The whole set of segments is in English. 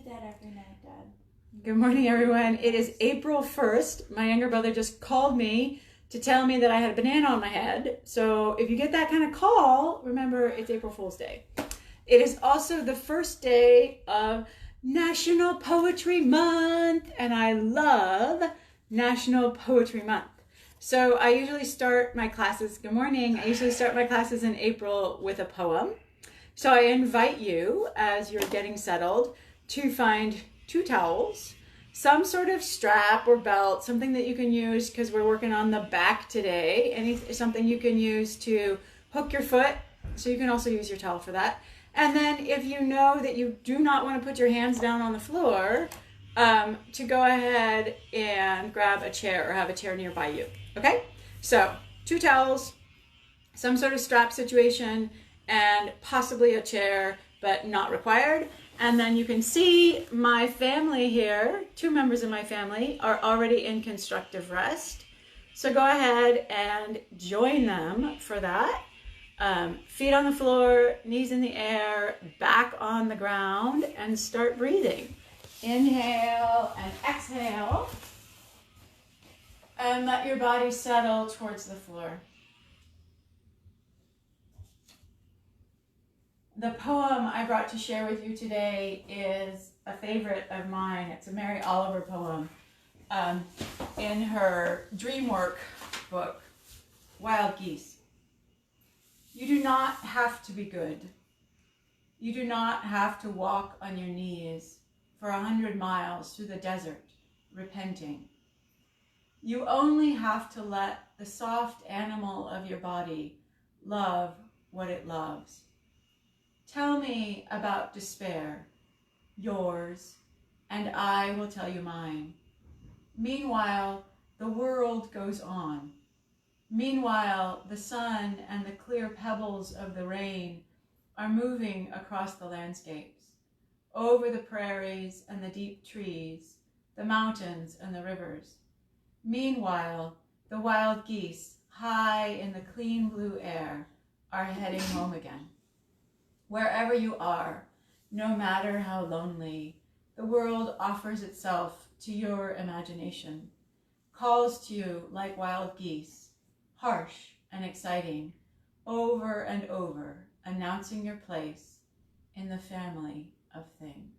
do that every night, Dad. Good morning, everyone. It is April 1st. My younger brother just called me to tell me that I had a banana on my head. So if you get that kind of call, remember it's April Fool's Day. It is also the first day of National Poetry Month, and I love National Poetry Month. So I usually start my classes, good morning, I usually start my classes in April with a poem. So I invite you, as you're getting settled, to find 2 towels, some sort of strap or belt, something that you can use, because we're working on the back today, something you can use to hook your foot, so you can also use your towel for that. And then if you know that you do not want to put your hands down on the floor, to go ahead and grab a chair or have a chair nearby you. Okay? So 2 towels, some sort of strap situation, and possibly a chair, but not required. And then you can see my family here, 2 members of my family are already in constructive rest. So go ahead and join them for that. Feet on the floor, knees in the air, back on the ground, and start breathing. Inhale and exhale. And let your body settle towards the floor. The poem I brought to share with you today is a favorite of mine. It's a Mary Oliver poem in her Dreamwork book, Wild Geese. You do not have to be good. You do not have to walk on your knees for 100 miles through the desert, repenting. You only have to let the soft animal of your body love what it loves. Tell me about despair, yours, and I will tell you mine. Meanwhile, the world goes on. Meanwhile, the sun and the clear pebbles of the rain are moving across the landscapes, over the prairies and the deep trees, the mountains and the rivers. Meanwhile, the wild geese, high in the clean blue air, are heading home again. Wherever you are, no matter how lonely, the world offers itself to your imagination, calls to you like wild geese, harsh and exciting, over and over, announcing your place in the family of things.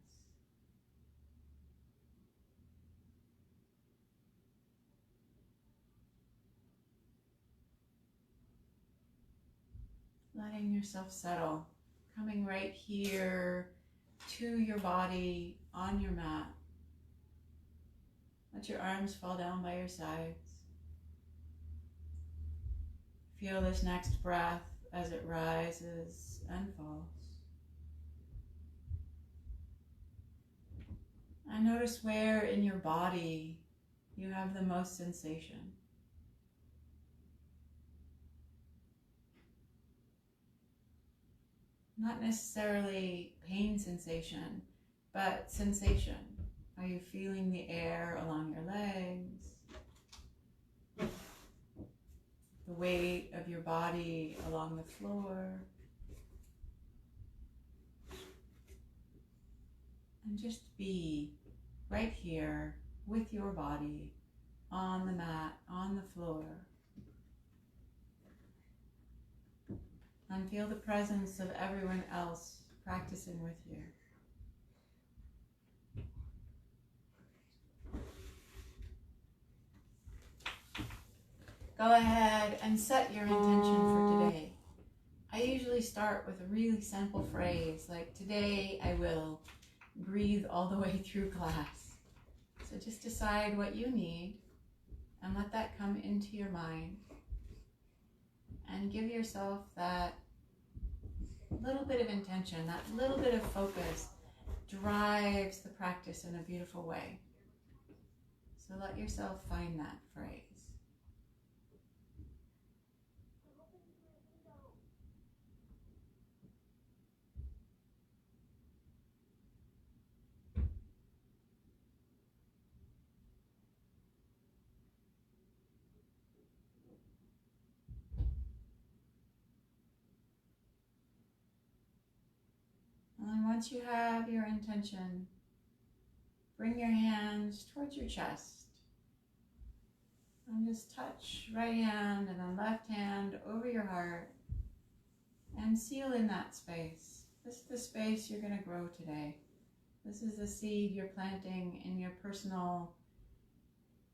Letting yourself settle, coming right here to your body on your mat. Let your arms fall down by your sides. Feel this next breath as it rises and falls. And notice where in your body you have the most sensation. Not necessarily pain sensation, but sensation. Are you feeling the air along your legs? The weight of your body along the floor? And just be right here with your body on the mat, on the floor. And feel the presence of everyone else practicing with you. Go ahead and set your intention for today. I usually start with a really simple phrase like, today I will breathe all the way through class. So just decide what you need and let that come into your mind. And give yourself that little bit of intention, that little bit of focus drives the practice in a beautiful way. So let yourself find that phrase. And once you have your intention, bring your hands towards your chest. And just touch right hand and then left hand over your heart. And seal in that space. This is the space you're going to grow today. This is the seed you're planting in your personal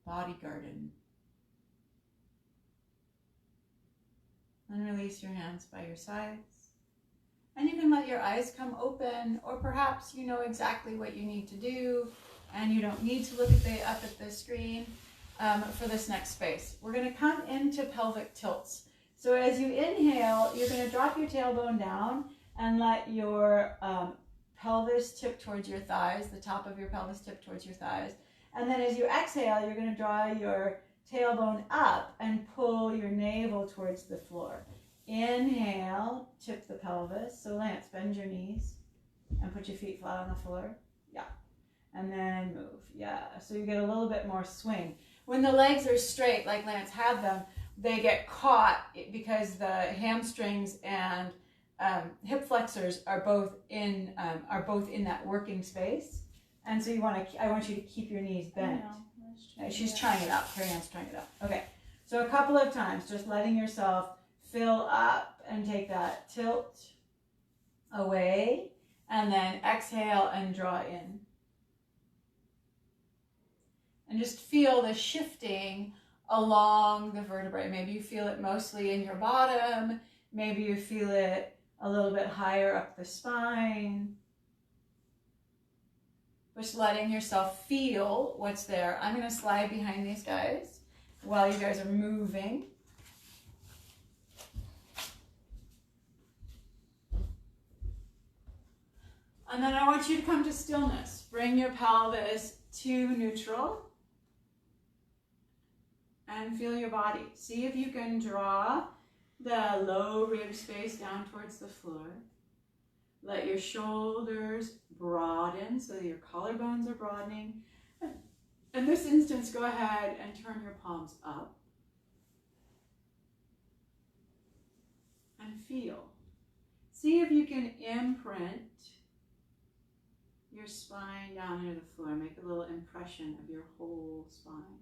body garden. And release your hands by your sides. And you can let your eyes come open, or perhaps you know exactly what you need to do and you don't need to look up at the screen for this next space. We're going to come into pelvic tilts. So as you inhale, you're going to drop your tailbone down and let your pelvis tip towards your thighs, the top of your pelvis tip towards your thighs. And then as you exhale, you're going to draw your tailbone up and pull your navel towards the floor. Inhale, tip the pelvis. So Lance, bend your knees and put your feet flat on the floor. Yeah. And then move. Yeah. So you get a little bit more swing. When the legs are straight, like Lance had them, they get caught because the hamstrings and hip flexors are both in that working space. And so I want you to keep your knees bent. She's trying it out. Carrie-Ann's trying it out. Okay. So a couple of times, just letting yourself fill up and take that tilt away, and then exhale and draw in. And just feel the shifting along the vertebrae. Maybe you feel it mostly in your bottom. Maybe you feel it a little bit higher up the spine. Just letting yourself feel what's there. I'm going to slide behind these guys while you guys are moving. And then I want you to come to stillness. Bring your pelvis to neutral. And feel your body. See if you can draw the low rib space down towards the floor. Let your shoulders broaden so that your collarbones are broadening. In this instance, go ahead and turn your palms up. And feel. See if you can imprint your spine down into the floor. Make a little impression of your whole spine.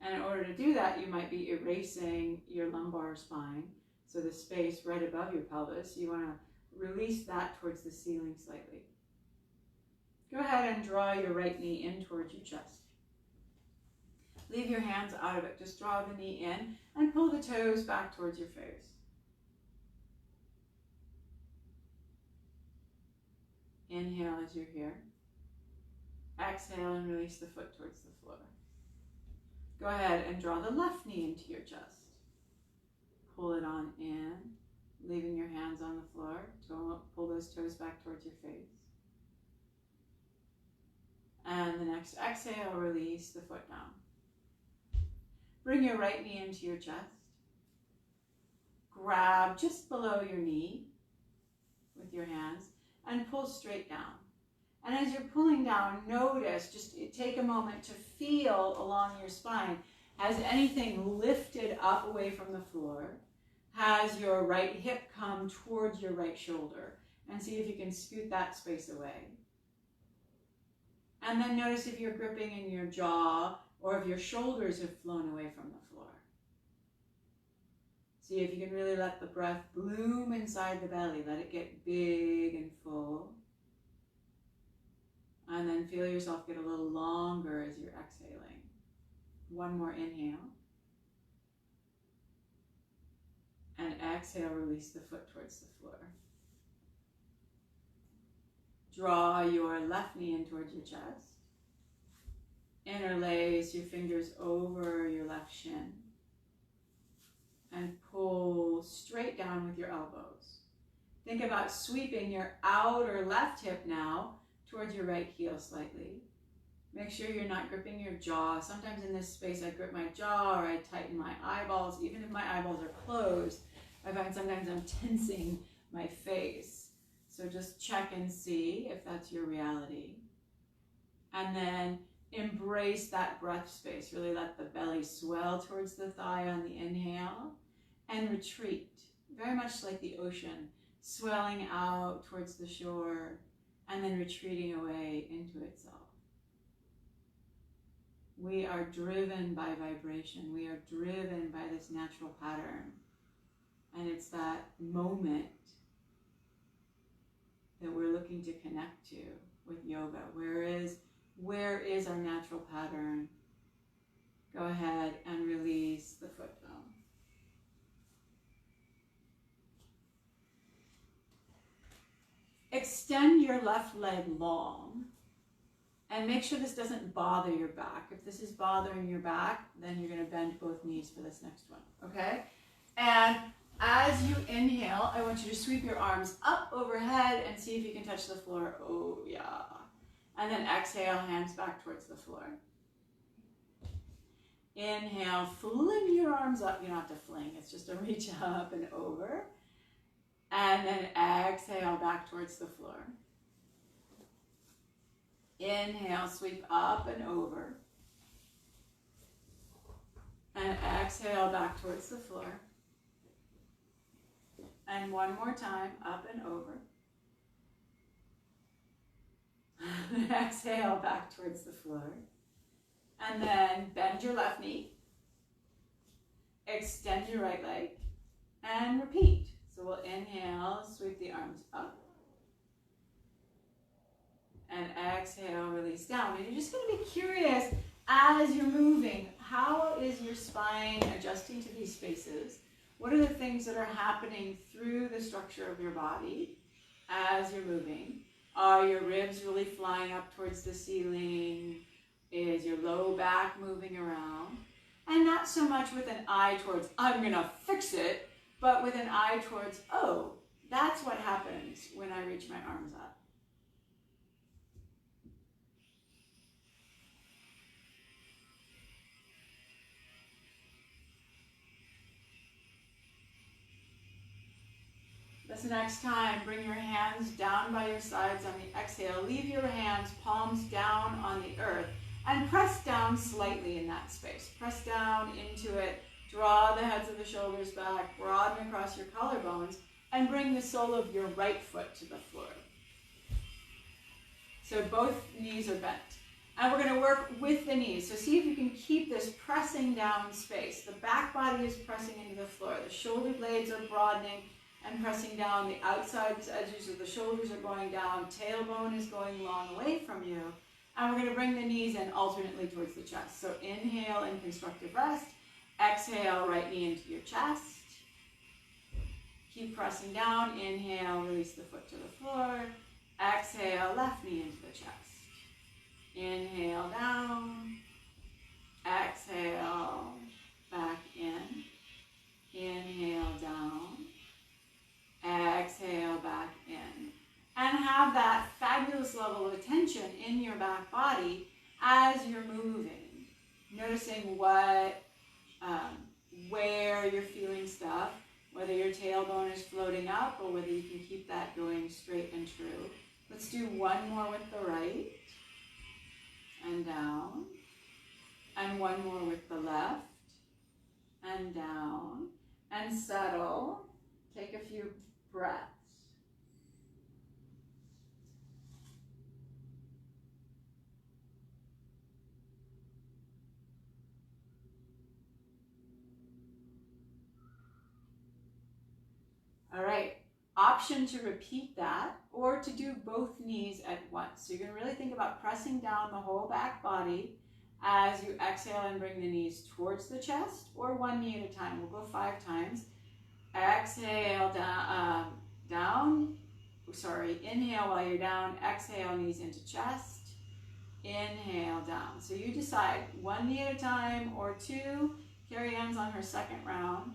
And in order to do that, you might be erasing your lumbar spine. So the space right above your pelvis, you want to release that towards the ceiling slightly. Go ahead and draw your right knee in towards your chest. Leave your hands out of it. Just draw the knee in and pull the toes back towards your face. Inhale as you're here. Exhale and release the foot towards the floor. Go ahead and draw the left knee into your chest. Pull it on in, leaving your hands on the floor. Pull those toes back towards your face. And the next exhale, release the foot down. Bring your right knee into your chest. Grab just below your knee with your hands and pull straight down. And as you're pulling down, notice, just take a moment to feel along your spine. Has anything lifted up away from the floor? Has your right hip come towards your right shoulder? And see if you can scoot that space away. And then notice if you're gripping in your jaw or if your shoulders have flown away from the floor. See if you can really let the breath bloom inside the belly. Let it get big and full. And then feel yourself get a little longer as you're exhaling. One more inhale. And exhale, release the foot towards the floor. Draw your left knee in towards your chest. Interlace your fingers over your left shin. And pull straight down with your elbows. Think about sweeping your outer left hip now towards your right heel slightly. Make sure you're not gripping your jaw. Sometimes in this space I grip my jaw or I tighten my eyeballs. Even if my eyeballs are closed, I find sometimes I'm tensing my face. So just check and see if that's your reality. And then embrace that breath space. Really let the belly swell towards the thigh on the inhale and retreat. Very much like the ocean, swelling out towards the shore and then retreating away into itself. We are driven by vibration. We are driven by this natural pattern. And it's that moment that we're looking to connect to with yoga. Where is our natural pattern? Go ahead and release the foot bone. Extend your left leg long and make sure this doesn't bother your back. If this is bothering your back, then you're going to bend both knees for this next one, okay? And as you inhale, I want you to sweep your arms up overhead and see if you can touch the floor. Oh, yeah. And then exhale, hands back towards the floor. Inhale, fling your arms up. You don't have to fling, it's just a reach up and over. And then exhale, back towards the floor. Inhale, sweep up and over. And exhale, back towards the floor. And one more time, up and over. Exhale, back towards the floor. And then bend your left knee. Extend your right leg. And repeat. So we'll inhale, sweep the arms up. And exhale, release down. And you're just going to be curious as you're moving. How is your spine adjusting to these spaces? What are the things that are happening through the structure of your body as you're moving? Are your ribs really flying up towards the ceiling? Is your low back moving around? And not so much with an eye towards, I'm going to fix it, but with an eye towards, oh, that's what happens when I reach my arms up. This next time, bring your hands down by your sides on the exhale. Leave your hands, palms down on the earth, and press down slightly in that space. Press down into it. Draw the heads of the shoulders back, broaden across your collarbones, and bring the sole of your right foot to the floor. So both knees are bent. And we're going to work with the knees. So see if you can keep this pressing down space. The back body is pressing into the floor. The shoulder blades are broadening and pressing down. The outside edges of the shoulders are going down. Tailbone is going long away from you. And we're going to bring the knees in alternately towards the chest. So inhale in constructive rest. Exhale, right knee into your chest. Keep pressing down. Inhale, release the foot to the floor. Exhale, left knee into the chest. Inhale down. Exhale, back in. Inhale down. Exhale, back in. And have that fabulous level of attention in your back body as you're moving. Noticing where you're feeling stuff, whether your tailbone is floating up or whether you can keep that going straight and true. Let's do one more with the right. And down. And one more with the left. And down. And settle. Take a few breaths. All right, option to repeat that or to do both knees at once. So you're going to really think about pressing down the whole back body as you exhale and bring the knees towards the chest, or one knee at a time. We'll go 5 times. Exhale, inhale while you're down. Exhale, knees into chest. Inhale, down. So you decide, 1 knee at a time or 2. Carrie Ann's on her second round.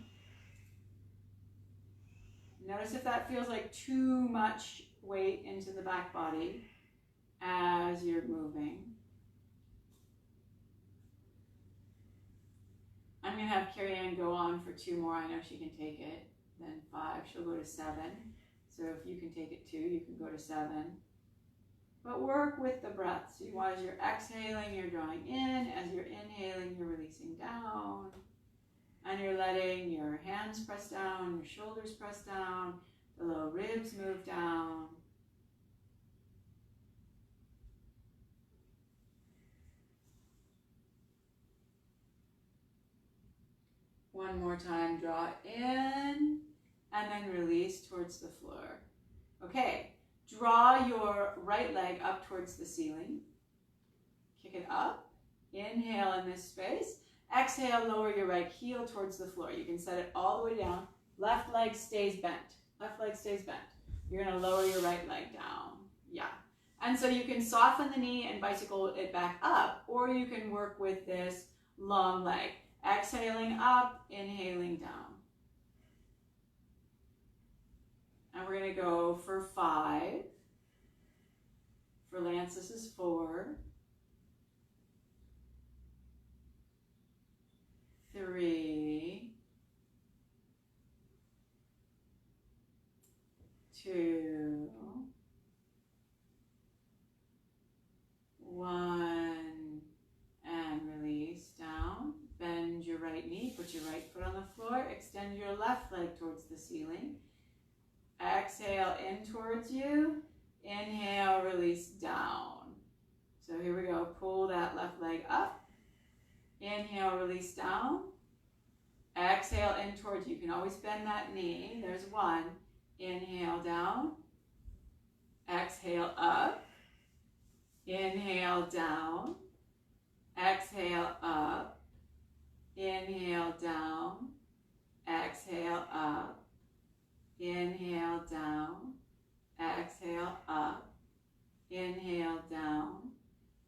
Notice if that feels like too much weight into the back body as you're moving. I'm going to have Carrie Ann go on for 2 more. I know she can take it. Then 5. She'll go to 7. So if you can take it 2, you can go to 7. But work with the breath. So as you're exhaling, you're drawing in. As you're inhaling, you're releasing down. And you're letting your hands press down, your shoulders press down, the low ribs move down. One more time, draw in, and then release towards the floor. Okay, draw your right leg up towards the ceiling. Kick it up. Inhale in this space. Exhale, lower your right heel towards the floor. You can set it all the way down. Left leg stays bent. Left leg stays bent. You're going to lower your right leg down. Yeah. And so you can soften the knee and bicycle it back up, or you can work with this long leg. Exhaling up, inhaling down. And we're going to go for 5. For Lance, this is 4. 3. 2. 1. And release down. Bend your right knee, put your right foot on the floor, extend your left leg towards the ceiling. Exhale in towards you. Inhale, release down. So here we go. Pull that left leg up. Inhale, release down. Exhale in towards you. You can always bend that knee. There's 1. Inhale down. Exhale up. Inhale down. Exhale up. Inhale down. Exhale up. Inhale down. Exhale up. Inhale down.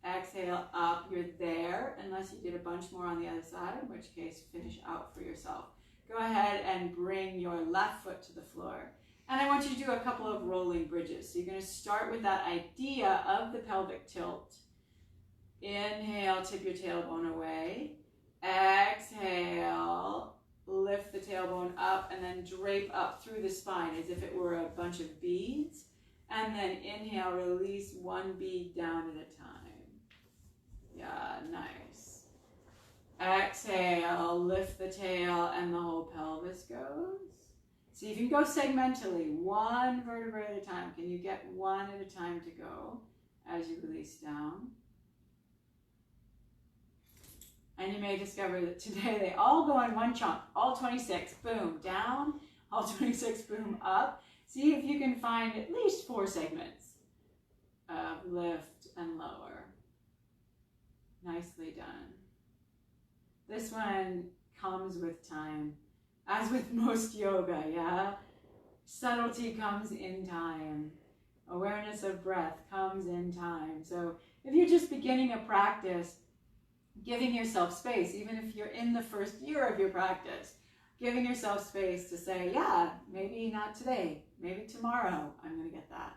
Exhale up. You're there, unless you did a bunch more on the other side, in which case finish out for yourself. Go ahead and bring your left foot to the floor. And I want you to do a couple of rolling bridges. So you're going to start with that idea of the pelvic tilt. Inhale, tip your tailbone away. Exhale, lift the tailbone up and then drape up through the spine as if it were a bunch of beads. And then inhale, release 1 bead down at a time. Yeah, nice. Exhale, lift the tail and the whole pelvis goes. See if you go segmentally, 1 vertebrae at a time. Can you get 1 at a time to go as you release down? And you may discover that today they all go in one chunk, all 26, boom, down, all 26, boom, up. See if you can find at least 4 segments of lift and lower. Nicely done. This one comes with time, as with most yoga, yeah? Subtlety comes in time. Awareness of breath comes in time. So if you're just beginning a practice, giving yourself space, even if you're in the first year of your practice, giving yourself space to say, yeah, maybe not today, maybe tomorrow I'm going to get that.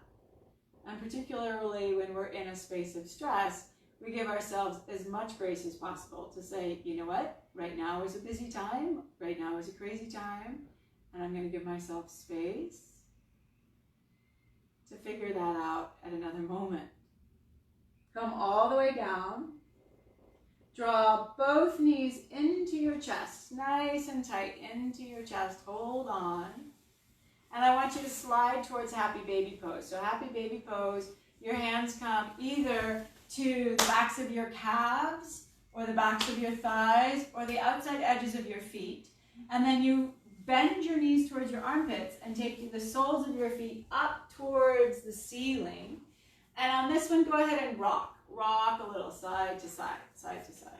And particularly when we're in a space of stress, we give ourselves as much grace as possible to say, you know what, right now is a busy time, right now is a crazy time, and I'm going to give myself space to figure that out at another moment. Come all the way down. Draw both knees into your chest, nice and tight into your chest. Hold on. And I want you to slide towards happy baby pose. So happy baby pose, your hands come either to the backs of your calves or the backs of your thighs or the outside edges of your feet. And then you bend your knees towards your armpits and take the soles of your feet up towards the ceiling. And on this one, go ahead and rock. Rock a little side to side, side to side.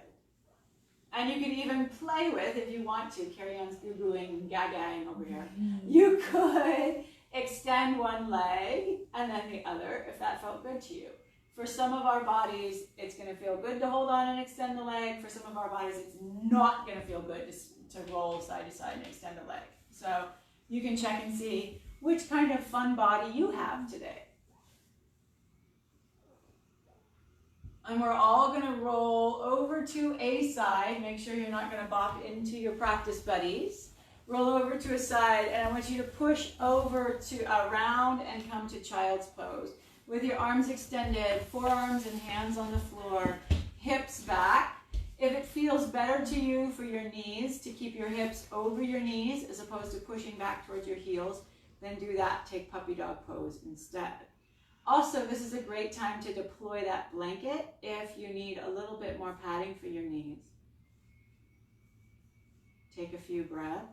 And you can even play with, if you want to, Carrie-Ann's Googling and gagaing over here. You could extend one leg and then the other if that felt good to you. For some of our bodies, it's going to feel good to hold on and extend the leg. For some of our bodies, it's not going to feel good to roll side to side and extend the leg. So you can check and see which kind of fun body you have today. And we're all going to roll over to a side. Make sure you're not going to bop into your practice buddies. Roll over to a side, and I want you to push over to around and come to child's pose. With your arms extended, forearms and hands on the floor, hips back. If it feels better to you for your knees to keep your hips over your knees as opposed to pushing back towards your heels, then do that. Take puppy dog pose instead. Also, this is a great time to deploy that blanket if you need a little bit more padding for your knees. Take a few breaths.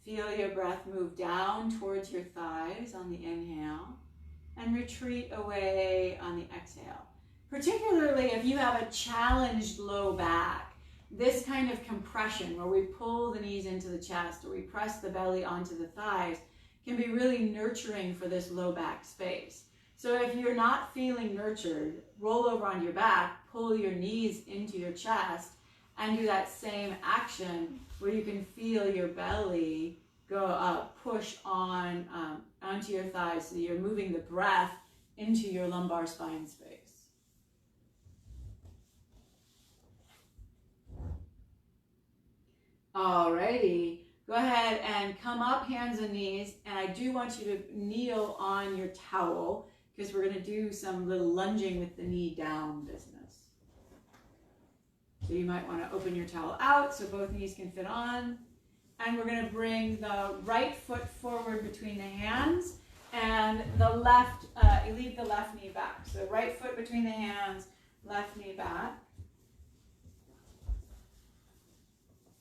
Feel your breath move down towards your thighs on the inhale and retreat away on the exhale. Particularly if you have a challenged low back, this kind of compression where we pull the knees into the chest or we press the belly onto the thighs can be really nurturing for this low back space. So if you're not feeling nurtured, roll over on your back, pull your knees into your chest, and do that same action where you can feel your belly go up, push on onto your thighs so you're moving the breath into your lumbar spine space. Alrighty, go ahead and come up, hands and knees, and I do want you to kneel on your towel because we're going to do some little lunging with the knee down business. So you might want to open your towel out so both knees can fit on. And we're going to bring the right foot forward between the hands and the left, you leave the left knee back. So right foot between the hands, left knee back.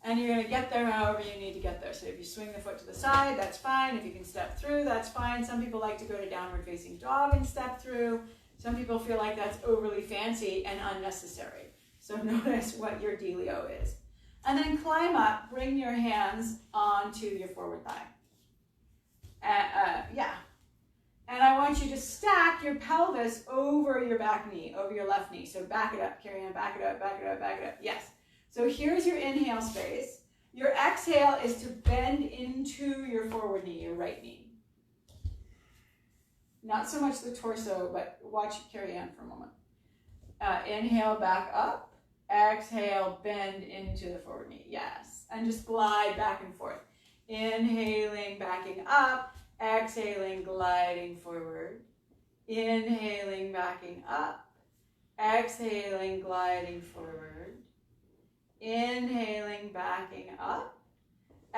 And you're going to get there however you need to get there. So if you swing the foot to the side, that's fine. If you can step through, that's fine. Some people like to go to downward facing dog and step through. Some people feel like that's overly fancy and unnecessary. So notice what your dealio is. And then climb up, bring your hands onto your forward thigh. And I want you to stack your pelvis over your back knee, over your left knee. So back it up, carry on, back it up, back it up, back it up. Yes. So here's your inhale space. Your exhale is to bend into your forward knee, your right knee. Not so much the torso, but watch it carry on for a moment. Inhale, back up. Exhale, bend into the forward knee. Yes. And just glide back and forth. Inhaling, backing up. Exhaling, gliding forward. Inhaling, backing up. Exhaling, gliding forward. Inhaling, backing up.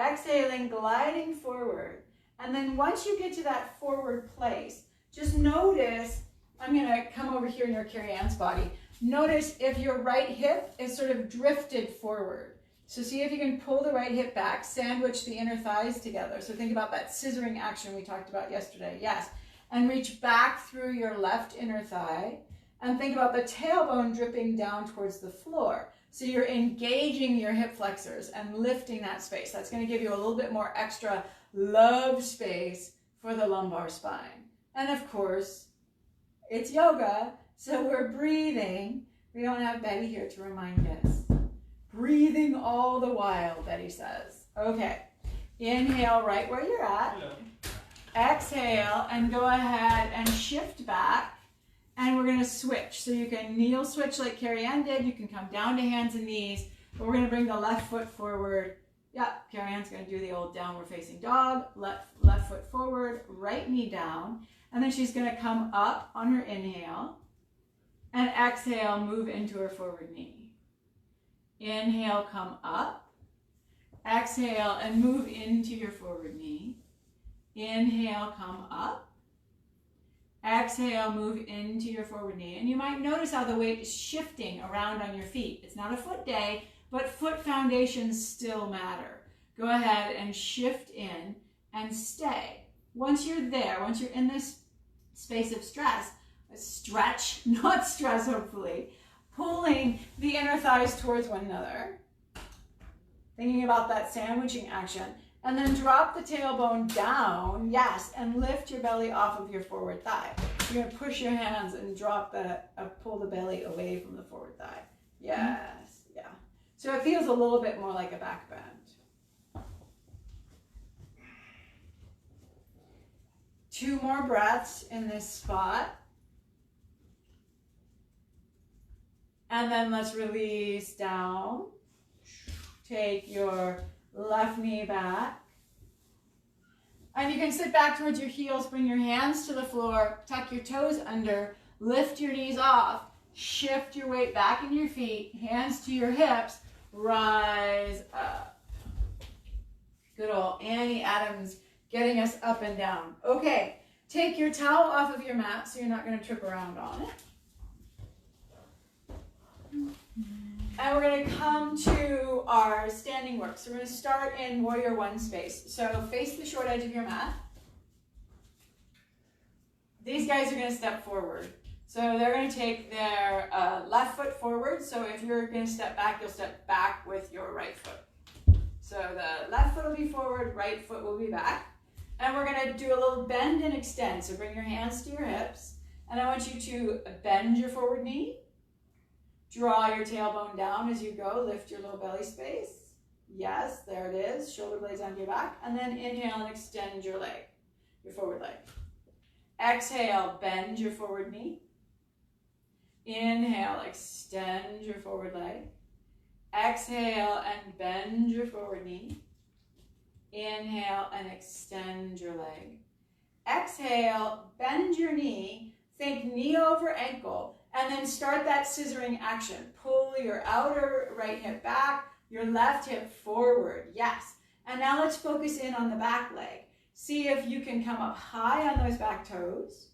Exhaling, gliding forward. And then once you get to that forward place, just notice, I'm going to come over here near Carrie-Ann's body. Notice if your right hip is sort of drifted forward. So see if you can pull the right hip back, sandwich the inner thighs together. So think about that scissoring action we talked about yesterday. Yes. And reach back through your left inner thigh. And think about the tailbone dripping down towards the floor. So you're engaging your hip flexors and lifting that space. That's going to give you a little bit more extra love space for the lumbar spine. And of course, it's yoga. So we're breathing. We don't have Betty here to remind us. Breathing all the while, Betty says. Okay. Inhale right where you're at. Hello. Exhale and go ahead and shift back. And we're going to switch. So you can kneel switch like Carrie-Ann did. You can come down to hands and knees. But we're going to bring the left foot forward. Yep, Carrie-Ann's going to do the old downward facing dog. Left foot forward, right knee down. And then she's going to come up on her inhale. And exhale, move into her forward knee. Inhale, come up. Exhale, and move into your forward knee. Inhale, come up. Exhale, move into your forward knee. And you might notice how the weight is shifting around on your feet. It's not a foot day, but foot foundations still matter. Go ahead and shift in and stay. Once you're there, once you're in this space of stress, stretch, not stress hopefully, pulling the inner thighs towards one another, thinking about that sandwiching action, and then drop the tailbone down, yes, and lift your belly off of your forward thigh. You're going to push your hands and drop pull the belly away from the forward thigh. Yes, yeah. So it feels a little bit more like a back bend. 2 more breaths in this spot. And then let's release down. Take your left knee back. And you can sit back towards your heels, bring your hands to the floor, tuck your toes under, lift your knees off, shift your weight back in your feet, hands to your hips, rise up. Good old Annie Adams getting us up and down. Okay, take your towel off of your mat so you're not going to trip around on it. And we're going to come to our standing work. So we're going to start in warrior one space. So face the short edge of your mat. These guys are going to step forward. So they're going to take their left foot forward. So if you're going to step back, you'll step back with your right foot. So the left foot will be forward, right foot will be back. And we're going to do a little bend and extend. So bring your hands to your hips. And I want you to bend your forward knee. Draw your tailbone down as you go. Lift your low belly space. Yes, there it is. Shoulder blades onto your back. And then inhale and extend your leg, your forward leg. Exhale, bend your forward knee. Inhale, extend your forward leg. Exhale and bend your forward knee. Inhale and extend your leg. Exhale, bend your knee. Think knee over ankle. And then start that scissoring action. Pull your outer right hip back, your left hip forward. Yes. And now let's focus in on the back leg. See if you can come up high on those back toes.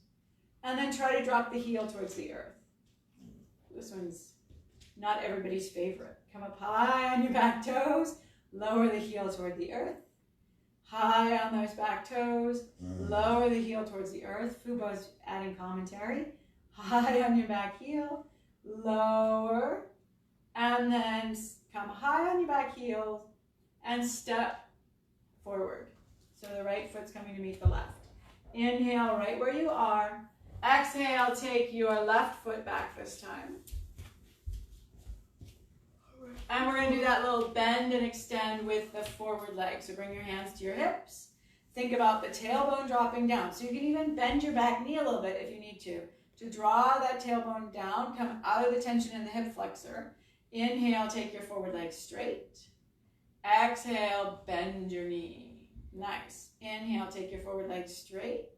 And then try to drop the heel towards the earth. This one's not everybody's favorite. Come up high on your back toes. Lower the heel toward the earth. High on those back toes. Lower the heel towards the earth. Fubo's adding commentary. High on your back heel, lower, and then come high on your back heel and step forward. So the right foot's coming to meet the left. Inhale right where you are. Exhale, take your left foot back this time. And we're going to do that little bend and extend with the forward leg. So bring your hands to your hips. Think about the tailbone dropping down. So you can even bend your back knee a little bit if you need to draw that tailbone down, come out of the tension in the hip flexor. Inhale, take your forward leg straight. Exhale, bend your knee. Nice. Inhale, take your forward leg straight.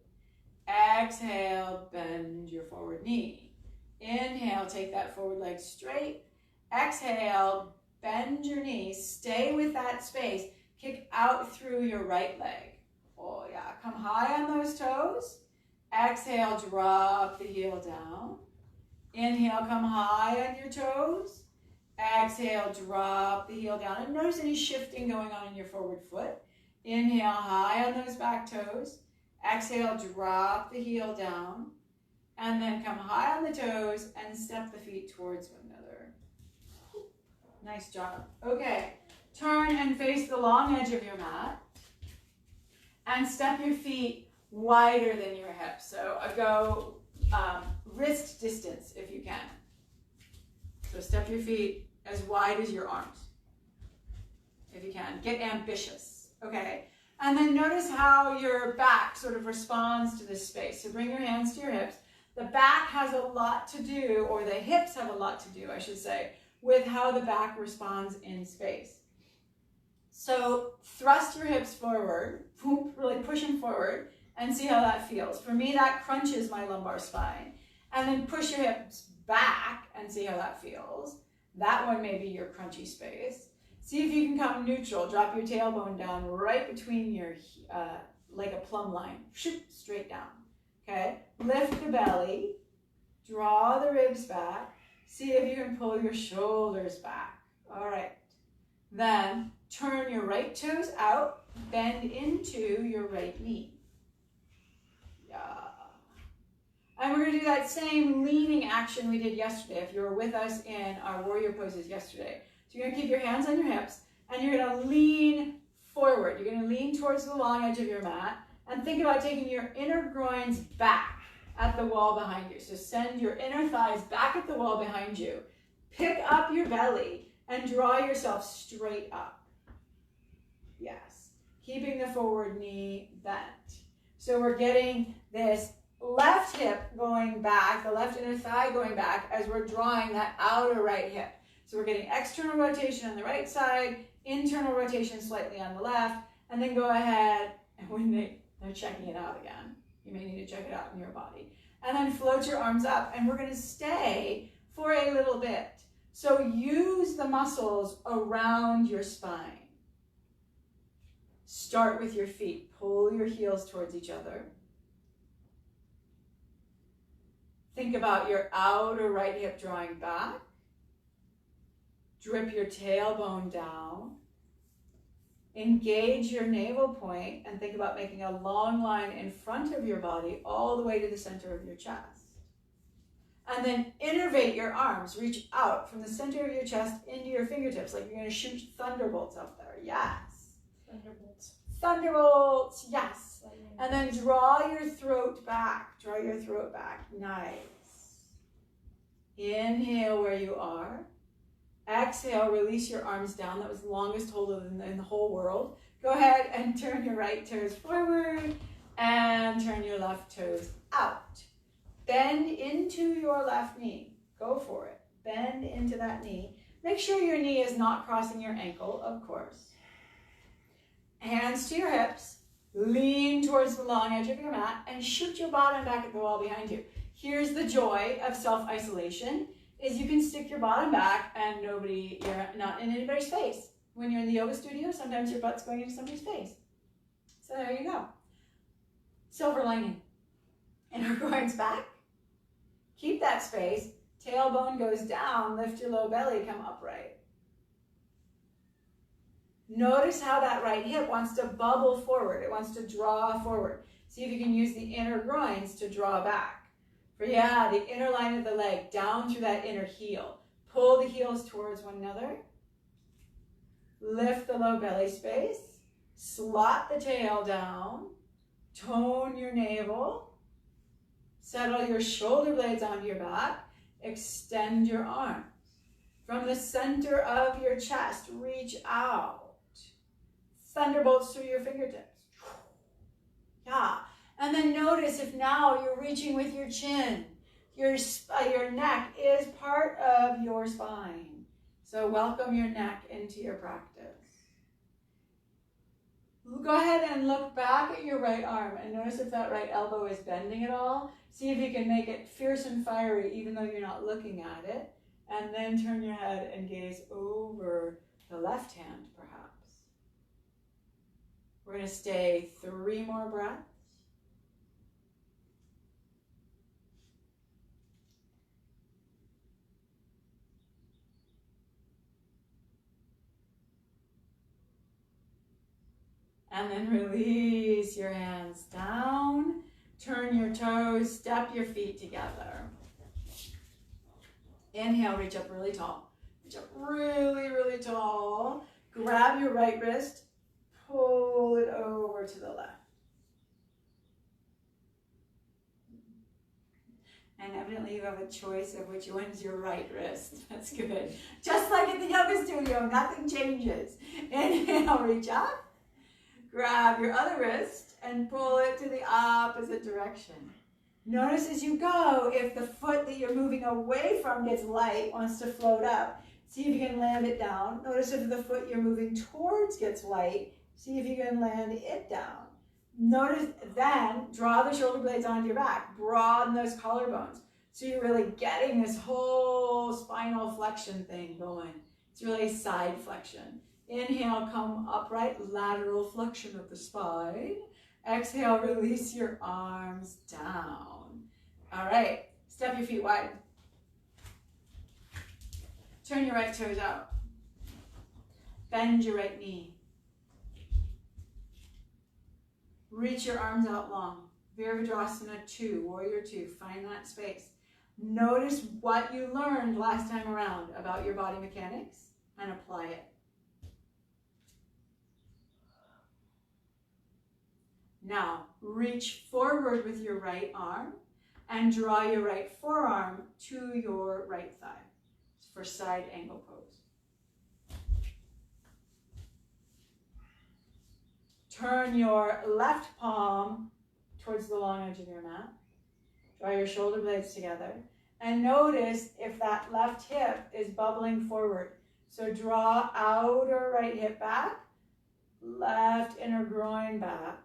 Exhale, bend your forward knee. Inhale, take that forward leg straight. Exhale, bend your knee. Stay with that space. Kick out through your right leg. Oh yeah, come high on those toes. Exhale, drop the heel down. Inhale, come high on your toes. Exhale, drop the heel down. And notice any shifting going on in your forward foot. Inhale, high on those back toes. Exhale, drop the heel down. And then come high on the toes and step the feet towards one another. Nice job. Okay, turn and face the long edge of your mat. And step your feet wider than your hips. So go wrist distance if you can. So step your feet as wide as your arms if you can. Get ambitious, okay? And then notice how your back sort of responds to this space. So bring your hands to your hips. The back has a lot to do, or the hips have a lot to do, I should say, with how the back responds in space. So thrust your hips forward, really push them forward, and see how that feels. For me, that crunches my lumbar spine. And then push your hips back and see how that feels. That one may be your crunchy space. See if you can come neutral. Drop your tailbone down right between your, like a plumb line. Shoot, straight down. Okay? Lift the belly. Draw the ribs back. See if you can pull your shoulders back. All right. Then turn your right toes out. Bend into your right knee. And we're going to do that same leaning action we did yesterday, if you were with us in our warrior poses yesterday. So you're going to keep your hands on your hips, and you're going to lean forward. You're going to lean towards the long edge of your mat, and think about taking your inner groins back at the wall behind you. So send your inner thighs back at the wall behind you. Pick up your belly, and draw yourself straight up. Yes. Keeping the forward knee bent. So we're getting this left hip going back, the left inner thigh going back as we're drawing that outer right hip. So we're getting external rotation on the right side, internal rotation slightly on the left, and then go ahead, and when they're checking it out again, you may need to check it out in your body. And then float your arms up, and we're going to stay for a little bit. So use the muscles around your spine. Start with your feet. Pull your heels towards each other. Think about your outer right hip drawing back. Drip your tailbone down. Engage your navel point and think about making a long line in front of your body all the way to the center of your chest. And then innervate your arms. Reach out from the center of your chest into your fingertips like you're going to shoot thunderbolts up there. Yes. Thunderbolts. Thunderbolts. Yes. And then draw your throat back. Draw your throat back. Nice. Inhale where you are. Exhale, release your arms down. That was the longest hold in the whole world. Go ahead and turn your right toes forward and turn your left toes out. Bend into your left knee. Go for it. Bend into that knee. Make sure your knee is not crossing your ankle, of course. Hands to your hips. Lean towards the long edge of your mat and shoot your bottom back at the wall behind you. Here's the joy of self-isolation, is you can stick your bottom back and you're not in anybody's face. When you're in the yoga studio, sometimes your butt's going into somebody's face. So there you go. Silver lining. Inner groins back. Keep that space. Tailbone goes down. Lift your low belly. Come upright. Notice how that right hip wants to bubble forward. It wants to draw forward. See if you can use the inner groins to draw back. The inner line of the leg, down through that inner heel. Pull the heels towards one another. Lift the low belly space. Slot the tail down. Tone your navel. Settle your shoulder blades onto your back. Extend your arms. From the center of your chest, reach out. Thunderbolts through your fingertips. Yeah. And then notice if now you're reaching with your chin. Your neck is part of your spine. So welcome your neck into your practice. Go ahead and look back at your right arm and notice if that right elbow is bending at all. See if you can make it fierce and fiery even though you're not looking at it. And then turn your head and gaze over the left hand perhaps. We're going to stay 3 more breaths. And then release your hands down. Turn your toes, step your feet together. Inhale, reach up really tall. Reach up really, really tall. Grab your right wrist, pull it over to the left. And evidently you have a choice of which one's your right wrist. That's good. Just like in the yoga studio, nothing changes. Inhale, reach up. Grab your other wrist and pull it to the opposite direction. Notice as you go, if the foot that you're moving away from gets light, wants to float up, see if you can land it down. Notice if the foot you're moving towards gets light, see if you can land it down. Notice then, draw the shoulder blades onto your back, broaden those collarbones. So you're really getting this whole spinal flexion thing going. It's really a side flexion. Inhale, come upright, lateral flexion of the spine. Exhale, release your arms down. All right, step your feet wide. Turn your right toes out. Bend your right knee. Reach your arms out long. Virabhadrasana 2, Warrior 2, find that space. Notice what you learned last time around about your body mechanics and apply it. Now, reach forward with your right arm and draw your right forearm to your right thigh for side angle pose. Turn your left palm towards the long edge of your mat. Draw your shoulder blades together. And notice if that left hip is bubbling forward. So draw outer right hip back, left inner groin back.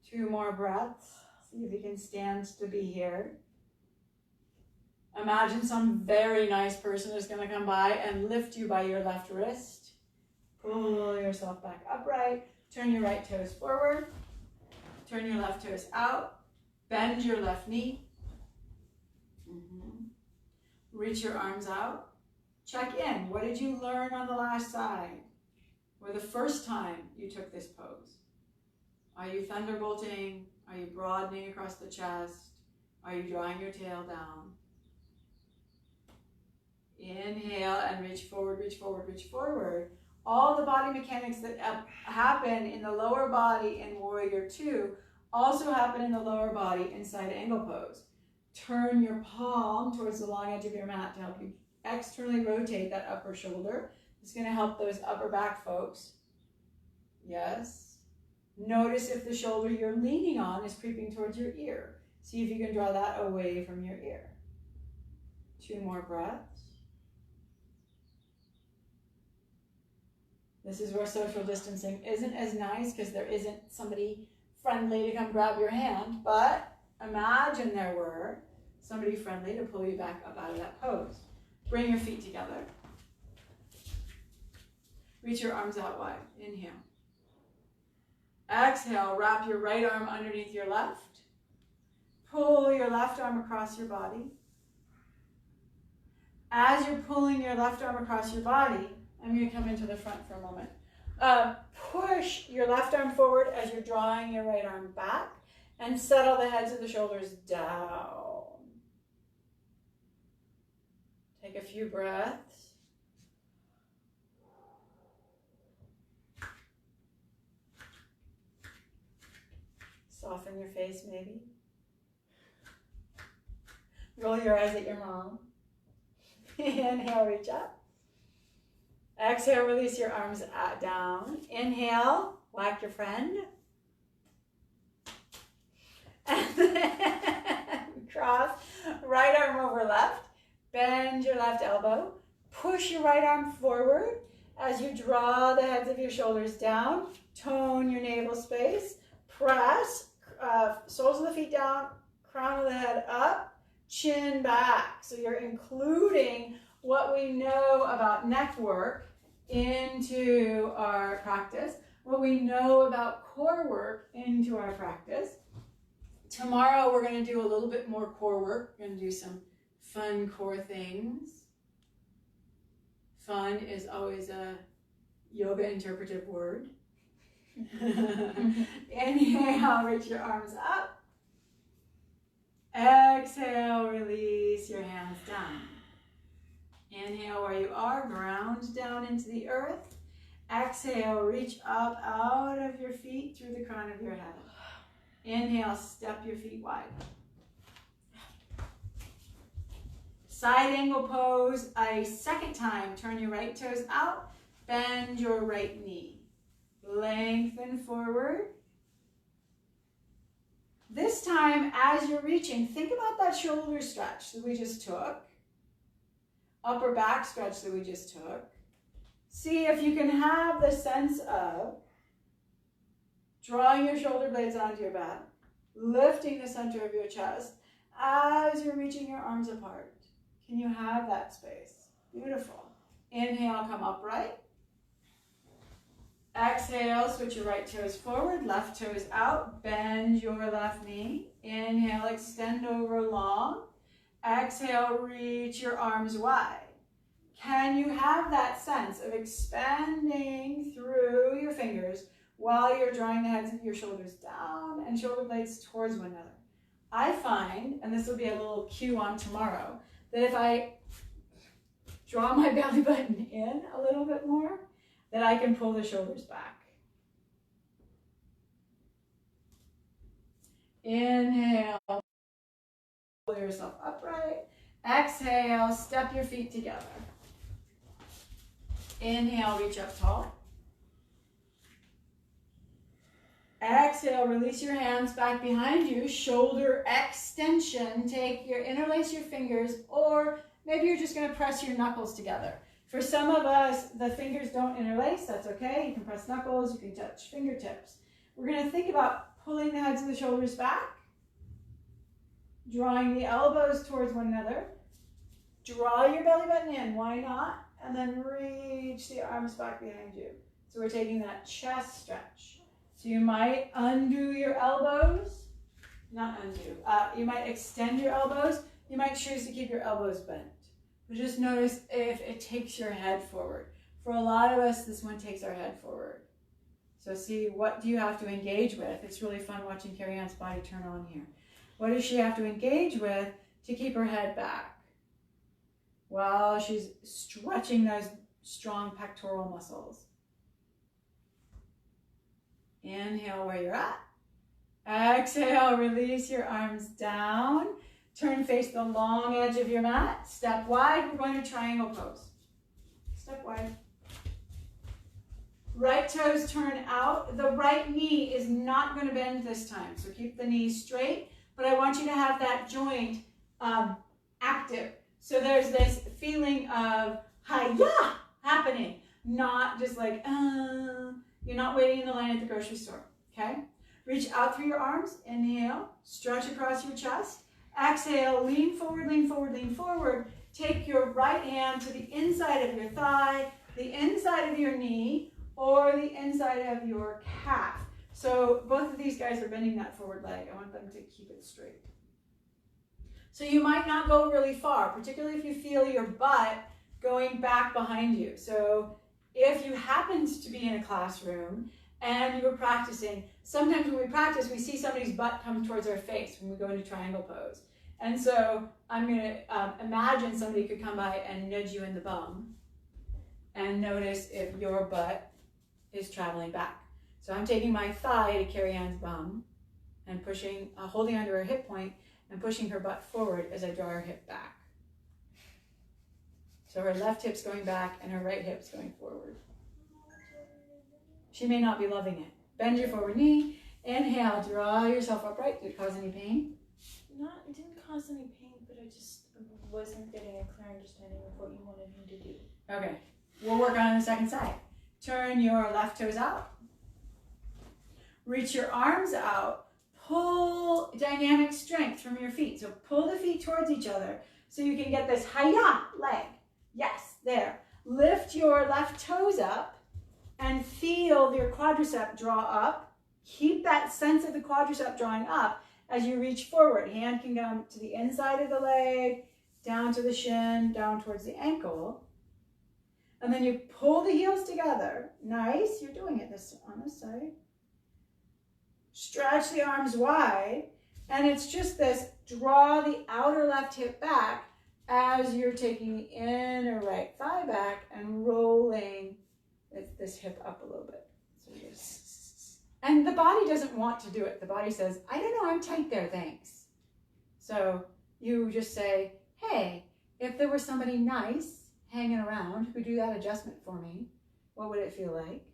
2 more breaths. See if you can stand to be here. Imagine some very nice person is going to come by and lift you by your left wrist. Pull yourself back upright. Turn your right toes forward. Turn your left toes out. Bend your left knee. Reach your arms out. Check in. What did you learn on the last side? Or the first time you took this pose? Are you thunderbolting? Are you broadening across the chest? Are you drawing your tail down? Inhale and reach forward, reach forward, reach forward. All the body mechanics that happen in the lower body in Warrior 2 also happen in the lower body in side angle pose. Turn your palm towards the long edge of your mat to help you externally rotate that upper shoulder. It's going to help those upper back folks. Yes. Notice if the shoulder you're leaning on is creeping towards your ear. See if you can draw that away from your ear. 2 more breaths. This is where social distancing isn't as nice because there isn't somebody friendly to come grab your hand, but imagine there were somebody friendly to pull you back up out of that pose. Bring your feet together. Reach your arms out wide. Inhale. Exhale, wrap your right arm underneath your left. Pull your left arm across your body. As you're pulling your left arm across your body, I'm going to come into the front for a moment. Push your left arm forward as you're drawing your right arm back and settle the heads of the shoulders down. Take a few breaths. Soften your face maybe. Roll your eyes at your mom. Inhale, reach up. Exhale, release your arms down. Inhale, whack your friend. And then cross, right arm over left. Bend your left elbow. Push your right arm forward as you draw the heads of your shoulders down. Tone your navel space. Press, soles of the feet down, crown of the head up, chin back. So you're including what we know about neck work into our practice, what we know about core work into our practice. Tomorrow we're going to do a little bit more core work. We're going to do some fun core things. Fun is always a yoga interpretive word. Inhale, reach your arms up. Exhale, release your hands down. Inhale where you are, ground down into the earth. Exhale, reach up out of your feet through the crown of your head. Inhale, step your feet wide. Side angle pose, a second time. Turn your right toes out, bend your right knee. Lengthen forward. This time, as you're reaching, think about that shoulder stretch that we just took. Upper back stretch that we just took. See if you can have the sense of drawing your shoulder blades onto your back, lifting the center of your chest as you're reaching your arms apart. Can you have that space? Beautiful. Inhale, come upright. Exhale, switch your right toes forward, left toes out, bend your left knee. Inhale, extend over long. Exhale, reach your arms wide. Can you have that sense of expanding through your fingers while you're drawing the heads of your shoulders down and shoulder blades towards one another? I find, and this will be a little cue on tomorrow, that if I draw my belly button in a little bit more, that I can pull the shoulders back. Inhale, pull yourself upright. Exhale, step your feet together. Inhale, reach up tall. Exhale, release your hands back behind you, shoulder extension. Interlace your fingers, or maybe you're just going to press your knuckles together. For some of us, the fingers don't interlace. That's okay. You can press knuckles, you can touch fingertips. We're going to think about pulling the heads of the shoulders back, drawing the elbows towards one another. Draw your belly button in, why not? And then reach the arms back behind you. So we're taking that chest stretch. So you might undo your elbows, not undo. You might extend your elbows. You might choose to keep your elbows bent. But just notice if it takes your head forward. For a lot of us, this one takes our head forward. So see, what do you have to engage with? It's really fun watching Carrie Ann's body turn on here. What does she have to engage with to keep her head back? Well, she's stretching those strong pectoral muscles. Inhale where you're at. Exhale, release your arms down. Turn, face the long edge of your mat. Step wide, we're going to triangle pose. Step wide. Right toes turn out. The right knee is not going to bend this time, so keep the knees straight, but I want you to have that joint active. So there's this feeling of hi-ya happening, not just like, you're not waiting in the line at the grocery store, okay? Reach out through your arms, inhale, stretch across your chest. Exhale, lean forward, lean forward, lean forward. Take your right hand to the inside of your thigh, the inside of your knee, or the inside of your calf. So both of these guys are bending that forward leg. I want them to keep it straight. So you might not go really far, particularly if you feel your butt going back behind you. So if you happened to be in a classroom and you were practicing, sometimes when we practice, we see somebody's butt come towards our face when we go into triangle pose. And so I'm going to imagine somebody could come by and nudge you in the bum and notice if your butt is traveling back. So I'm taking my thigh to Carrie Ann's bum and pushing, holding onto her hip point and pushing her butt forward as I draw her hip back. So her left hip's going back and her right hip's going forward. She may not be loving it. Bend your forward knee. Inhale, draw yourself upright. Did it cause any pain? It didn't cause any pain, but I just wasn't getting a clear understanding of what you wanted me to do. Okay, we'll work on the second side. Turn your left toes out. Reach your arms out. Pull dynamic strength from your feet. So pull the feet towards each other so you can get this hi-ya leg. Yes, there. Lift your left toes up and feel your quadricep draw up. Keep that sense of the quadricep drawing up as you reach forward. Hand can come to the inside of the leg, down to the shin, down towards the ankle. And then you pull the heels together. Nice, you're doing it on this side. Stretch the arms wide. And it's just this, draw the outer left hip back as you're taking the inner right thigh back and rolling this hip up a little bit. So and the body doesn't want to do it. The body says, I don't know, I'm tight there, thanks. So you just say, hey, if there were somebody nice hanging around who could do that adjustment for me, what would it feel like?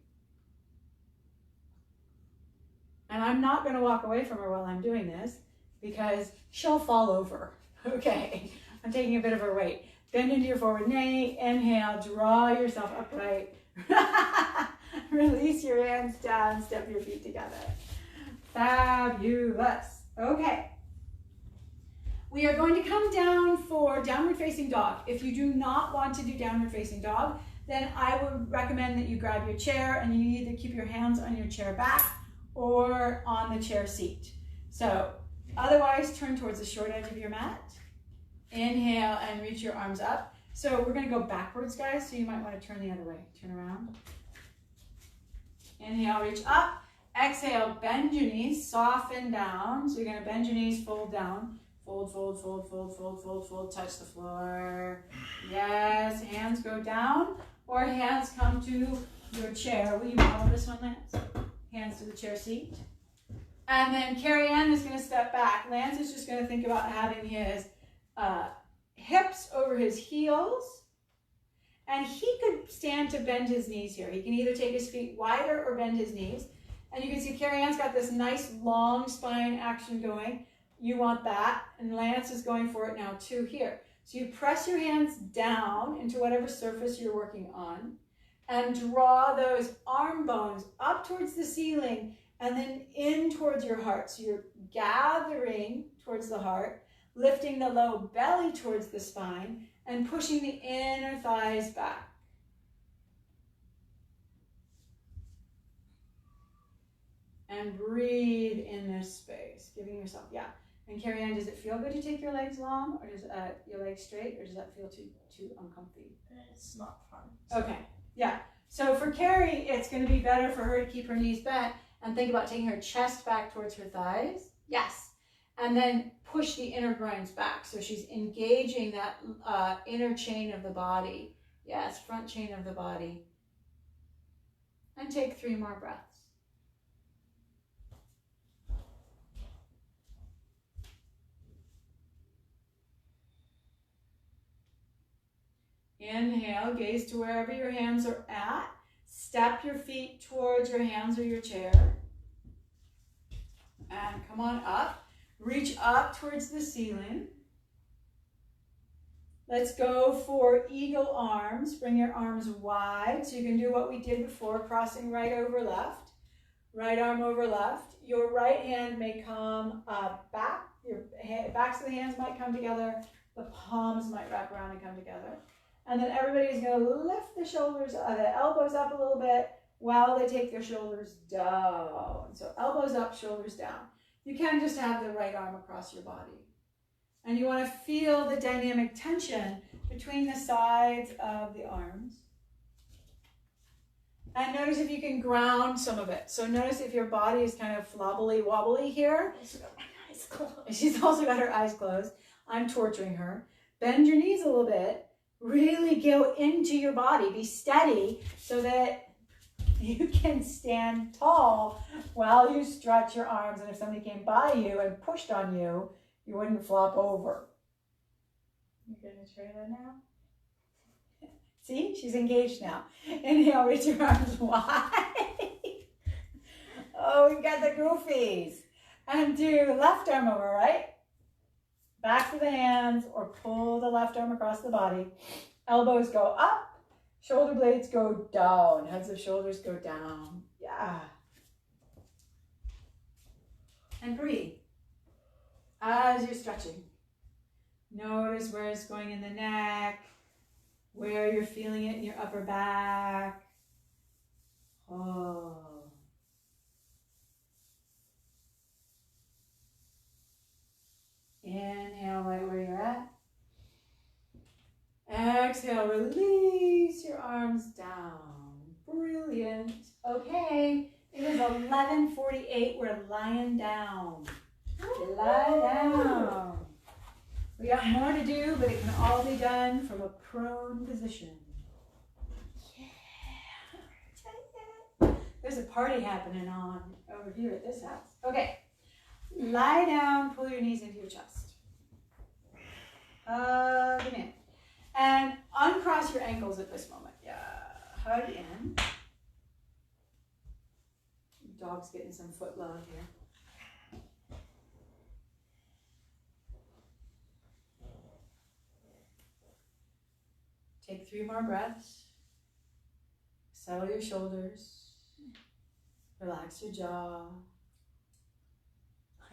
And I'm not going to walk away from her while I'm doing this because she'll fall over. Okay, I'm taking a bit of her weight. Bend into your forward knee. Inhale, draw yourself upright. Release your hands down, step your feet together. Fabulous. Okay. We are going to come down for downward facing dog. If you do not want to do downward facing dog, then I would recommend that you grab your chair and you either keep your hands on your chair back or on the chair seat. So otherwise, turn towards the short edge of your mat. Inhale and reach your arms up. So we're going to go backwards, guys, so you might want to turn the other way. Turn around. Inhale, reach up. Exhale, bend your knees, soften down. So you're going to bend your knees, fold down. Fold, fold, fold, fold, fold, fold, fold, touch the floor. Yes, hands go down or hands come to your chair. Will you model this one, Lance? Hands to the chair seat. And then Carrie Ann is going to step back. Lance is just going to think about having his hips over his heels. And he could stand to bend his knees here. He can either take his feet wider or bend his knees. And you can see Carrie Ann's got this nice long spine action going. You want that, and Lance is going for it now too here. So you press your hands down into whatever surface you're working on and draw those arm bones up towards the ceiling and then in towards your heart. So you're gathering towards the heart, lifting the low belly towards the spine and pushing the inner thighs back. And breathe in this space, giving yourself, And Carrie Ann, does it feel good to take your legs long, or does your legs straight, or does that feel too uncomfy? It's not fun. Okay, yeah. So for Carrie, it's going to be better for her to keep her knees bent and think about taking her chest back towards her thighs. Yes. And then push the inner groins back. So she's engaging that inner chain of the body. Yes, front chain of the body. And take 3 more breaths. Inhale, gaze to wherever your hands are at. Step your feet towards your hands or your chair. And come on up. Reach up towards the ceiling. Let's go for eagle arms. Bring your arms wide so you can do what we did before, crossing right over left. Right arm over left. Your right hand may come back. Your backs of the hands might come together. The palms might wrap around and come together. And then everybody's going to lift the shoulders, the elbows up a little bit while they take their shoulders down. So elbows up, shoulders down. You can just have the right arm across your body. And you want to feel the dynamic tension between the sides of the arms. And notice if you can ground some of it. So notice if your body is kind of flobbly wobbly here. I also got my eyes closed. She's also got her eyes closed. I'm torturing her. Bend your knees a little bit. Really go into your body. Be steady so that you can stand tall while you stretch your arms. And if somebody came by you and pushed on you, you wouldn't flop over. You're going to try that now? See, she's engaged now. Inhale, reach your arms wide. Oh, we've got the goofies. And do left arm over, right? Back to the hands, or pull the left arm across the body. Elbows go up, shoulder blades go down, heads of shoulders go down. Yeah. And breathe as you're stretching. Notice where it's going in the neck, where you're feeling it in your upper back. Oh. Inhale right where you're at. Exhale, release your arms down. Brilliant. Okay, it is 11:48. We're lying down. Lie down. We got more to do, but it can all be done from a prone position. Yeah. There's a party happening on over here at this house. Okay. Lie down, pull your knees into your chest. Hug in. And uncross your ankles at this moment. Yeah. Hug in. Dog's getting some foot love here. Take 3 more breaths. Settle your shoulders. Relax your jaw.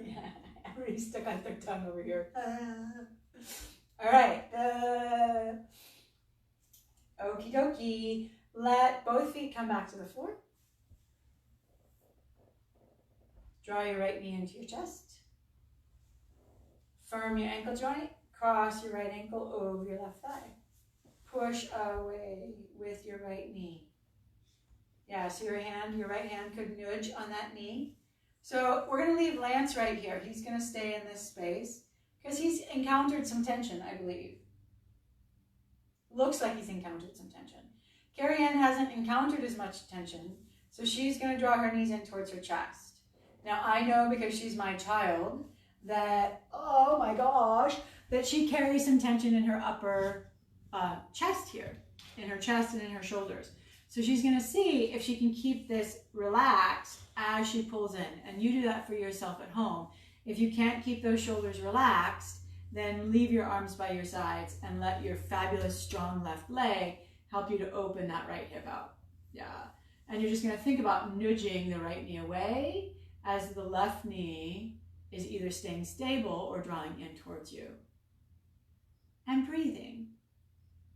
Yeah, everybody stuck out their tongue over here. All right. Okie dokie. Let both feet come back to the floor. Draw your right knee into your chest. Firm your ankle joint. Cross your right ankle over your left thigh. Push away with your right knee. Yeah, so your right hand could nudge on that knee. So we're going to leave Lance right here. He's going to stay in this space because he's encountered some tension, I believe. Looks like he's encountered some tension. Carrie Ann hasn't encountered as much tension, so she's going to draw her knees in towards her chest. Now I know because she's my child that, oh my gosh, that she carries some tension in her upper chest here, in her chest and in her shoulders. So she's going to see if she can keep this relaxed as she pulls in. And you do that for yourself at home. If you can't keep those shoulders relaxed, then leave your arms by your sides and let your fabulous strong left leg help you to open that right hip out. Yeah. And you're just going to think about nudging the right knee away as the left knee is either staying stable or drawing in towards you. And breathing,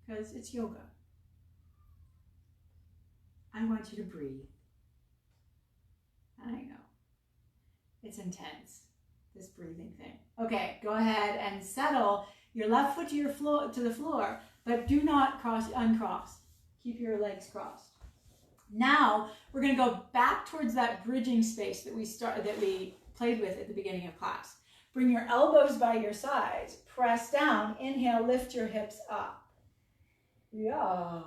because it's yoga. I want you to breathe. I know. It's intense, this breathing. breathing thing. Okay, go ahead and settle your left foot to the floor, but do not uncross. Keep your legs crossed. Now we're going to go back towards that bridging space that we played with at the beginning of class. Bring your elbows by your sides. Press down. Inhale, lift your hips up. Yeah.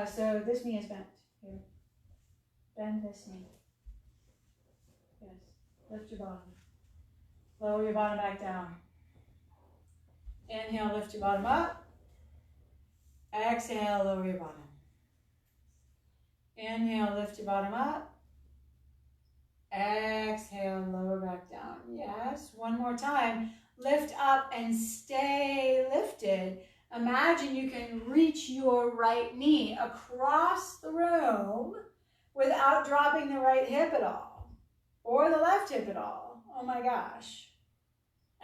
So this knee is bent. Here. Bend this knee. Yes. Lift your bottom. Lower your bottom back down. Inhale, lift your bottom up. Exhale, lower your bottom. Inhale, lift your bottom up. Exhale, lower back down. Yes, one more time. Lift up and stay lifted. Imagine you can reach your right knee across the room without dropping the right hip at all, or the left hip at all. Oh my gosh.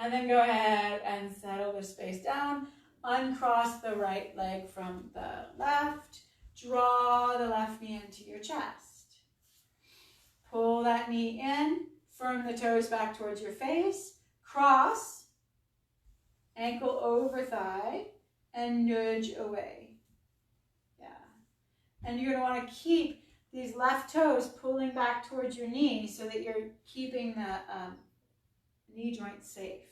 And then go ahead and settle the space down. Uncross the right leg from the left. Draw the left knee into your chest. Pull that knee in. Firm the toes back towards your face. Cross. Ankle over thigh. And nudge away. Yeah. And you're going to want to keep these left toes pulling back towards your knee so that you're keeping the knee joint safe.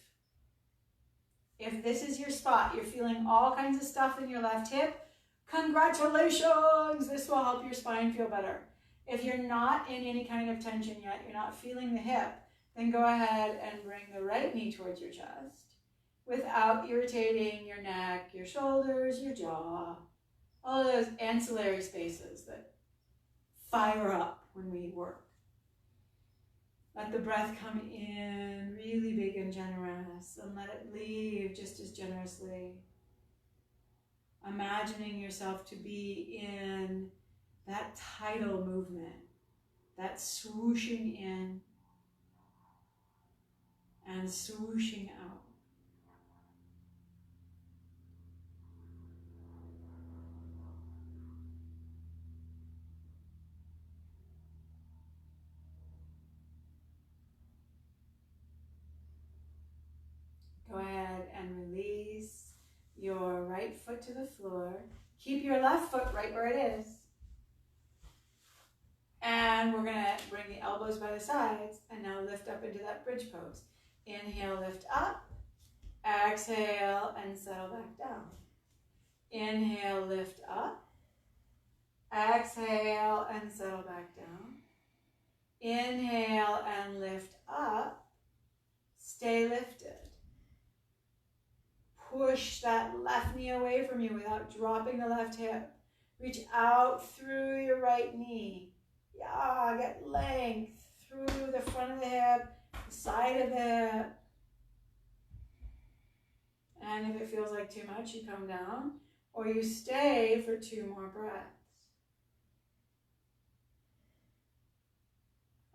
If this is your spot, you're feeling all kinds of stuff in your left hip, congratulations! This will help your spine feel better. If you're not in any kind of tension yet, you're not feeling the hip, then go ahead and bring the right knee towards your chest without irritating your neck, your shoulders, your jaw, all of those ancillary spaces that fire up when we work. Let the breath come in really big and generous, and let it leave just as generously. Imagining yourself to be in that tidal movement, that swooshing in and swooshing out. Go ahead and release your right foot to the floor. Keep your left foot right where it is. And we're going to bring the elbows by the sides and now lift up into that bridge pose. Inhale, lift up. Exhale and settle back down. Inhale, lift up. Exhale and settle back down. Inhale and lift up. Stay lifted. Push that left knee away from you without dropping the left hip. Reach out through your right knee. Yeah, get length through the front of the hip, the side of the hip. And if it feels like too much, you come down or you stay for 2 more breaths.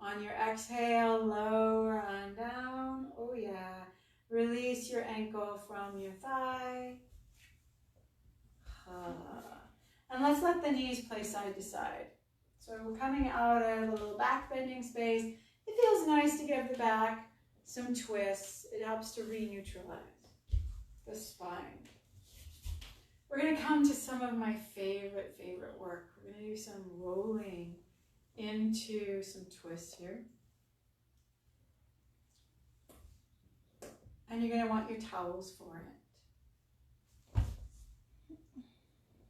On your exhale, lower on down. Oh yeah. Release your ankle from your thigh. And let's let the knees play side to side. So we're coming out of a little back bending space. It feels nice to give the back some twists. It helps to re-neutralize the spine. We're going to come to some of my favorite work. We're going to do some rolling into some twists here. And you're going to want your towels for it.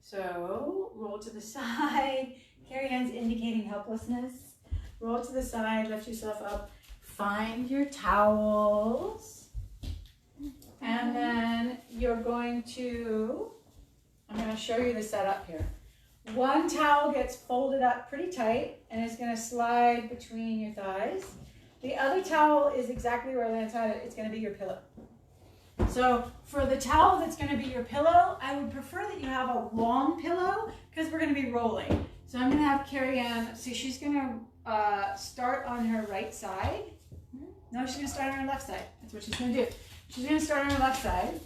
So roll to the side. Carry hands indicating helplessness. Roll to the side, lift yourself up. Find your towels. And then you're going to, I'm going to show you the setup here. One towel gets folded up pretty tight and it's going to slide between your thighs. The other towel is exactly where I had it. It's going to be your pillow. So for the towel that's going to be your pillow, I would prefer that you have a long pillow because we're going to be rolling. So I'm going to have Carrie Ann, so she's going to start on her right side. No, she's going to start on her left side. That's what she's going to do. She's going to start on her left side.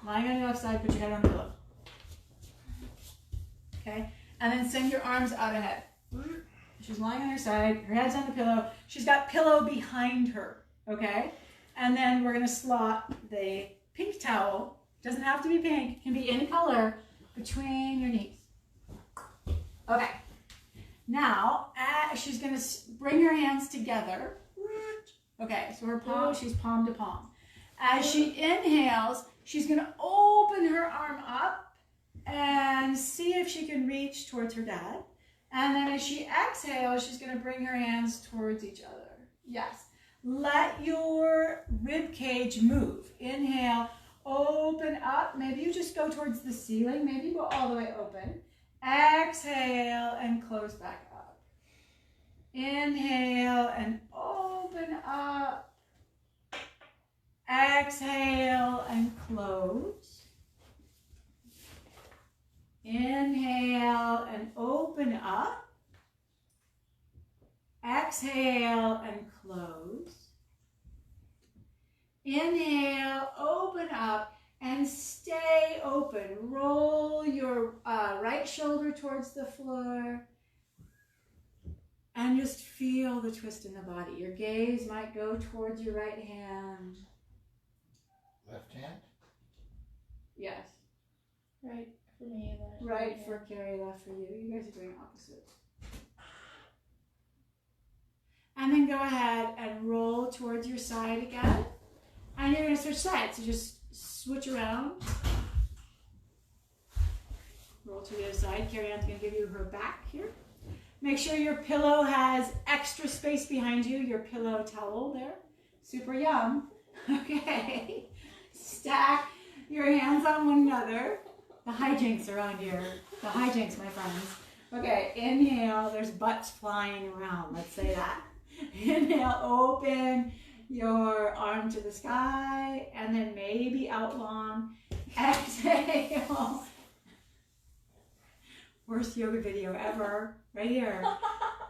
Lying on your left side, put your head on the pillow. Okay? And then send your arms out ahead. She's lying on her side, her head's on the pillow. She's got pillow behind her, okay? And then we're going to slot the pink towel, doesn't have to be pink, it can be any color, between your knees. Okay. Now, she's going to bring her hands together. Okay, so her palm, she's palm to palm. As she inhales, she's going to open her arm up and see if she can reach towards her dad. And then as she exhales, she's going to bring her hands towards each other. Yes. Let your rib cage move. Inhale, open up. Maybe you just go towards the ceiling. Maybe you go all the way open. Exhale and close back up. Inhale and open up. Exhale and close. Inhale and open up. Exhale and close. Inhale, open up, and stay open. Roll your right shoulder towards the floor. And just feel the twist in the body. Your gaze might go towards your right hand. Left hand? Yes. Right for me. Right for Carrie, left for you. You guys are doing opposites. And then go ahead and roll towards your side again. And you're going to switch sides. So just switch around. Roll to the other side. Carrie Ann's going to give you her back here. Make sure your pillow has extra space behind you. Your pillow towel there. Super yum. Okay. Stack your hands on one another. The hijinks around here. The hijinks, my friends. Okay, inhale. There's butts flying around. Let's say that. Inhale, open your arm to the sky, and then maybe out long. Exhale. Worst yoga video ever. Right here.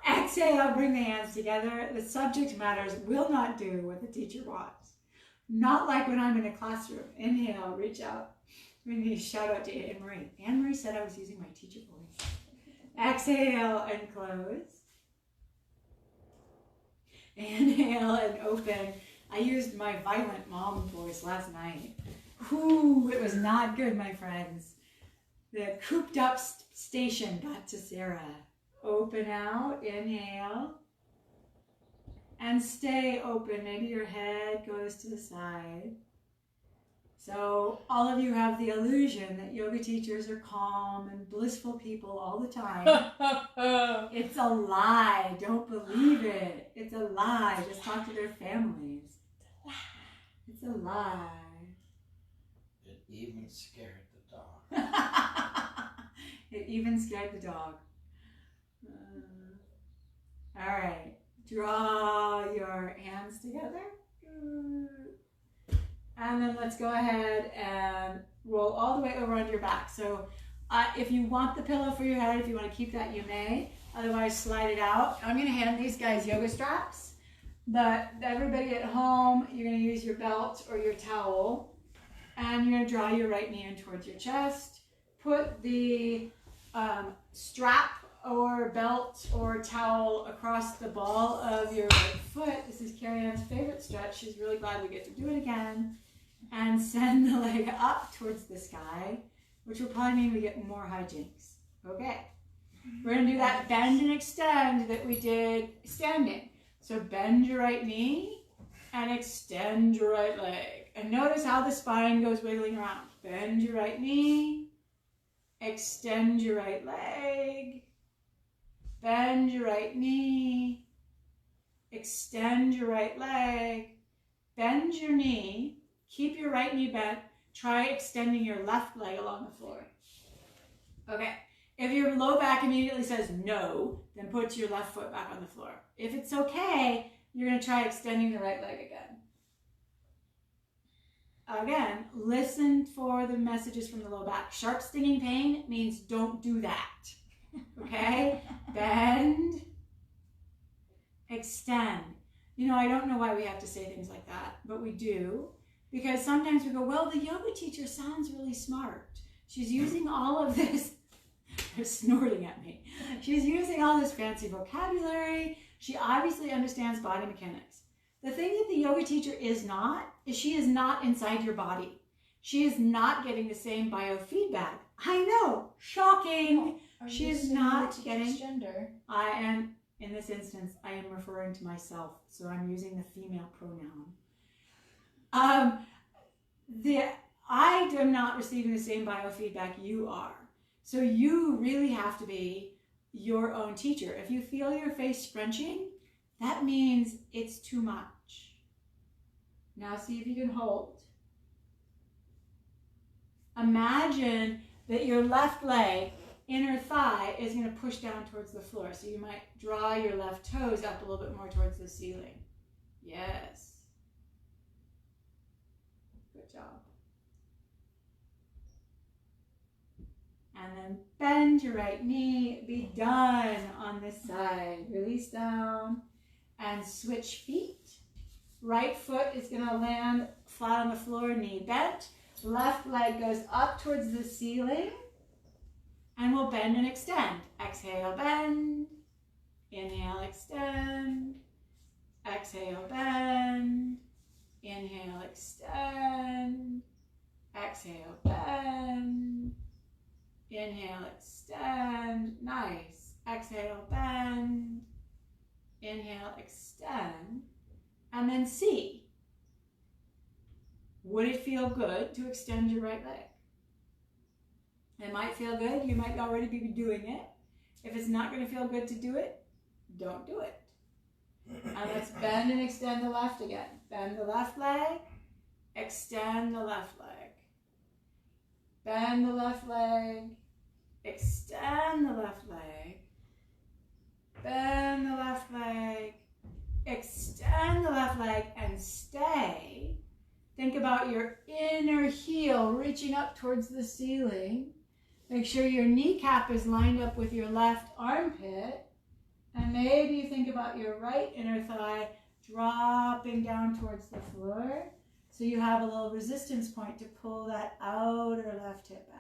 Exhale, bring the hands together. The subject matters will not do what the teacher wants. Not like when I'm in a classroom. Inhale, reach out. We need to shout out to Anne-Marie. Anne-Marie said I was using my teacher voice. Exhale and close. Inhale and open. I used my violent mom voice last night. Whew, it was not good, my friends. The cooped up station got to Sarah. Open out, inhale. And stay open. Maybe your head goes to the side. So all of you have the illusion that yoga teachers are calm and blissful people all the time. It's a lie. Don't believe it. It's a lie. Just talk to their families. It's a lie. It even scared the dog. It even scared the dog. All right. Draw your hands together. And then let's go ahead and roll all the way over onto your back. So if you want the pillow for your head, if you want to keep that, you may. Otherwise, slide it out. I'm going to hand these guys yoga straps. But everybody at home, you're going to use your belt or your towel. And you're going to draw your right knee in towards your chest. Put the strap or belt or towel across the ball of your right foot. This is Carrie Ann's favorite stretch. She's really glad we get to do it again. And send the leg up towards the sky, which will probably mean we get more hijinks. Okay. We're going to do that bend and extend that we did standing. So bend your right knee and extend your right leg. And notice how the spine goes wiggling around. Bend your right knee, extend your right leg, bend your right knee, extend your right leg, bend your knee, keep your right knee bent, try extending your left leg along the floor. Okay, if your low back immediately says no, then put your left foot back on the floor. If it's okay, you're going to try extending the right leg again. Again, listen for the messages from the low back. Sharp stinging pain means don't do that. Okay? Bend, extend. You know, I don't know why we have to say things like that, but we do. Because sometimes we go, well, the yoga teacher sounds really smart. She's using all of this. They're snorting at me. She's using all this fancy vocabulary. She obviously understands body mechanics. The thing that the yoga teacher is not, is she is not inside your body. She is not getting the same biofeedback. I know, shocking. Are She you is saying not the teacher's getting- gender. I am, in this instance, I am referring to myself, so I'm using the female pronoun. I am not receiving the same biofeedback you are. So you really have to be your own teacher. If you feel your face scrunching, that means it's too much. Now see if you can hold. Imagine that your left leg, inner thigh, is going to push down towards the floor. So you might draw your left toes up a little bit more towards the ceiling. Yes. Good job. And then bend your right knee. Be done on this side. Release down and switch feet. Right foot is going to land flat on the floor, knee bent. Left leg goes up towards the ceiling. And we'll bend and extend. Exhale, bend. Inhale, extend. Exhale, bend. Inhale, extend. Exhale, bend. Inhale, extend. Nice. Exhale, bend. Inhale, extend. And then see. Would it feel good to extend your right leg? It might feel good. You might already be doing it. If it's not going to feel good to do it, don't do it. And let's bend and extend the left again. Bend the left leg. Extend the left leg. Bend the left leg. Extend the left leg. Bend the left leg. Extend the left leg and stay. Think about your inner heel reaching up towards the ceiling. Make sure your kneecap is lined up with your left armpit. And maybe you think about your right inner thigh dropping down towards the floor. So you have a little resistance point to pull that outer left hip back.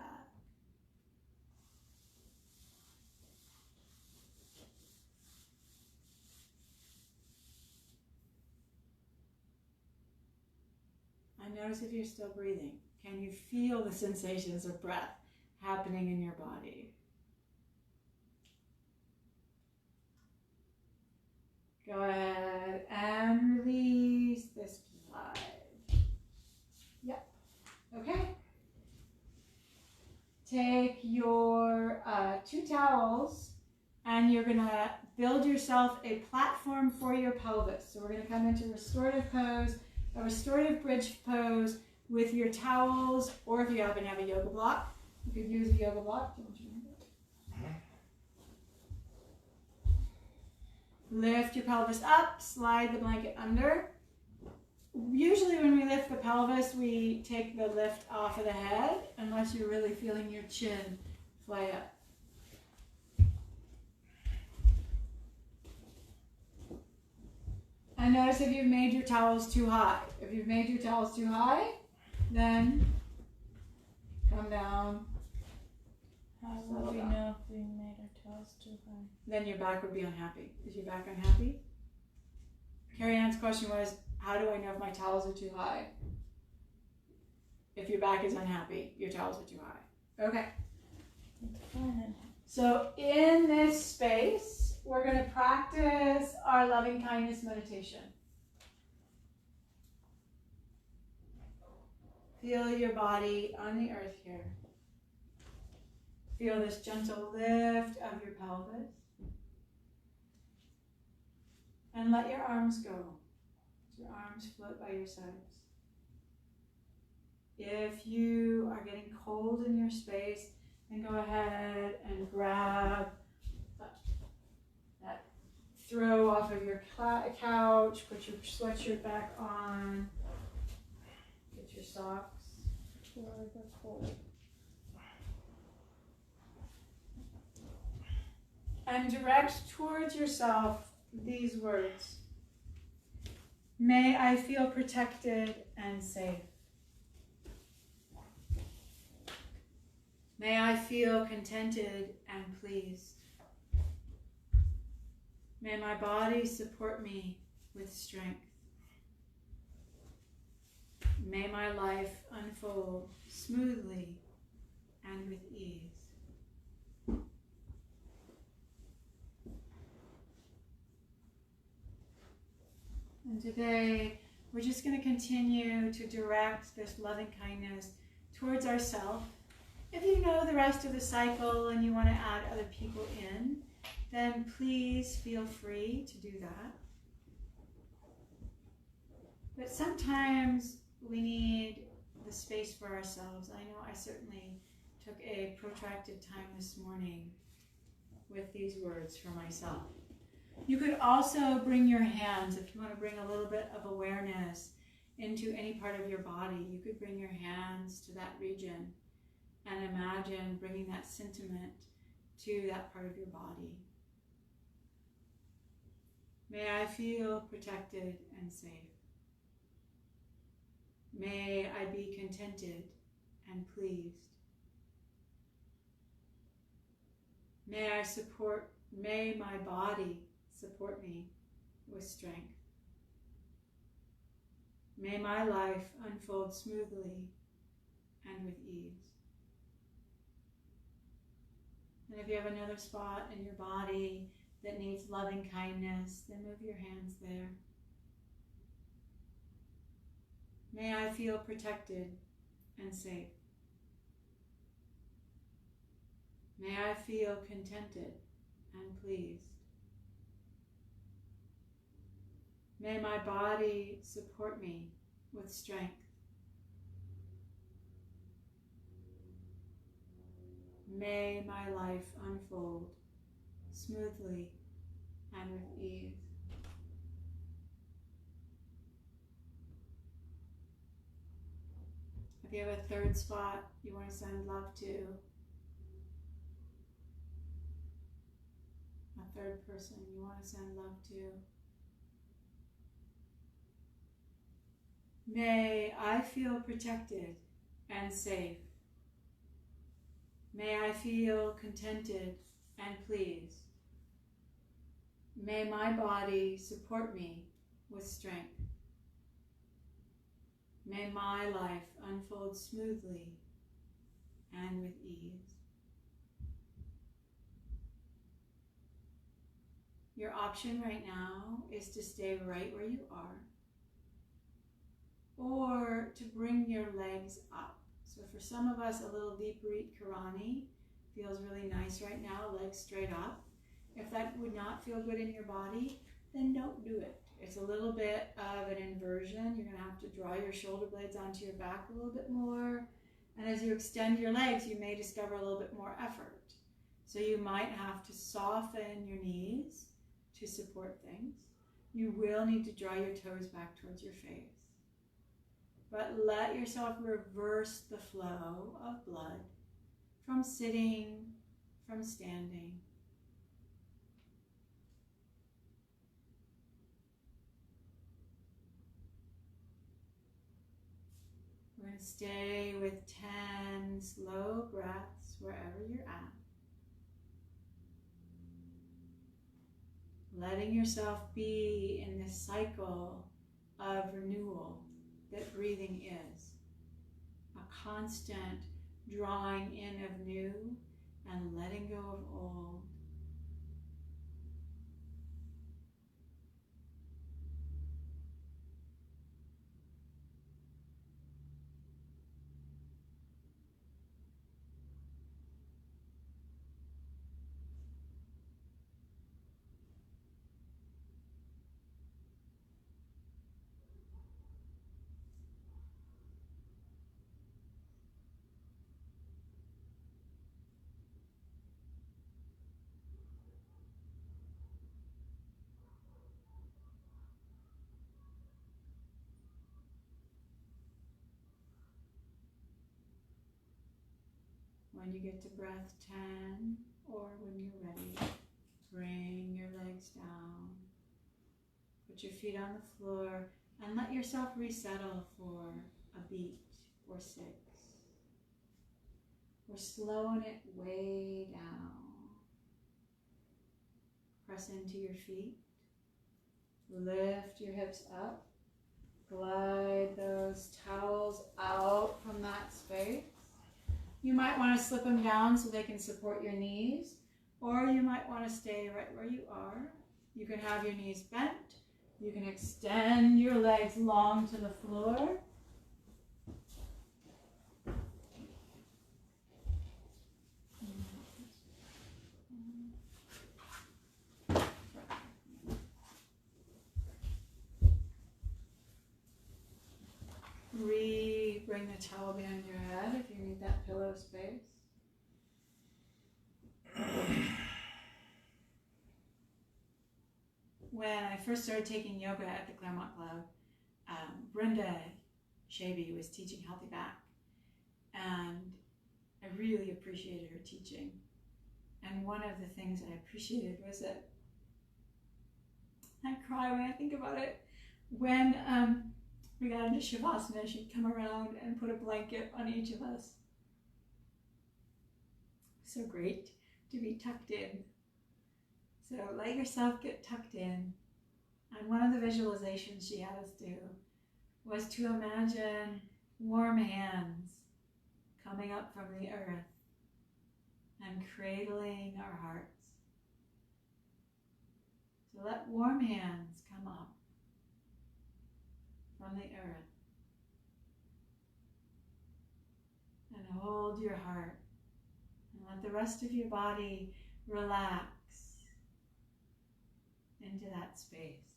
And notice if you're still breathing. Can you feel the sensations of breath happening in your body? Go ahead and release this side. Yep. Okay. Take your 2 towels and you're going to build yourself a platform for your pelvis. So we're going to come into restorative pose, a restorative bridge pose with your towels, or if you happen to have a yoga block, you could use a yoga block. Lift your pelvis up, slide the blanket under. Usually when we lift the pelvis, we take the lift off of the head, unless you're really feeling your chin fly up. And notice if you've made your towels too high. If you've made your towels too high, then come down. How would we know if we made our toes too high? Then your back would be unhappy. Is your back unhappy? Carrie Ann's question was, how do I know if my towels are too high? If your back is unhappy, your towels are too high. Okay. So in this space, we're going to practice our loving kindness meditation. Feel your body on the earth here. Feel this gentle lift of your pelvis. And let your arms go. Your arms float by your sides. If you are getting cold in your space, then go ahead and grab that throw off of your couch, put your sweatshirt back on, get your socks. For the cold. And direct towards yourself these words. May I feel protected and safe. May I feel contented and pleased. May my body support me with strength. May my life unfold smoothly and with ease. And today, we're just going to continue to direct this loving kindness towards ourselves. If you know the rest of the cycle and you want to add other people in, then please feel free to do that. But sometimes we need the space for ourselves. I know I certainly took a protracted time this morning with these words for myself. You could also bring your hands, if you want to bring a little bit of awareness into any part of your body, you could bring your hands to that region and imagine bringing that sentiment to that part of your body. May I feel protected and safe. May I be contented and pleased. May my body support me with strength. May my life unfold smoothly and with ease. And if you have another spot in your body that needs loving kindness, then move your hands there. May I feel protected and safe. May I feel contented and pleased. May my body support me with strength. May my life unfold smoothly and with ease. If you have a third spot you want to send love to, a third person you want to send love to, may I feel protected and safe. May I feel contented and pleased. May my body support me with strength. May my life unfold smoothly and with ease. Your option right now is to stay right where you are, or to bring your legs up. So for some of us, a little Viparit Karani feels really nice right now, legs straight up. If that would not feel good in your body, then don't do it. It's a little bit of an inversion. You're going to have to draw your shoulder blades onto your back a little bit more. And as you extend your legs, you may discover a little bit more effort. So you might have to soften your knees to support things. You will need to draw your toes back towards your face. But let yourself reverse the flow of blood from sitting, from standing. We're going to stay with 10 slow breaths wherever you're at. Letting yourself be in this cycle of renewal that breathing is. A constant drawing in of new and letting go of old. When you get to breath 10, or when you're ready, bring your legs down. Put your feet on the floor and let yourself resettle for a beat or 6. We're slowing it way down. Press into your feet. Lift your hips up. Glide those towel might want to slip them down so they can support your knees, or you might want to stay right where you are. You can have your knees bent. You can extend your legs long to the floor. Bring the towel behind your head if you need that pillow space. When I first started taking yoga at the Claremont Club, Brenda Shaby was teaching Healthy Back, and I really appreciated her teaching. And one of the things I appreciated was that I cry when I think about it. When we got into Shavasana, she'd come around and put a blanket on each of us. So great to be tucked in. So let yourself get tucked in. And one of the visualizations she had us do was to imagine warm hands coming up from the earth and cradling our hearts. So let warm hands come up from the earth and hold your heart, and let the rest of your body relax into that space.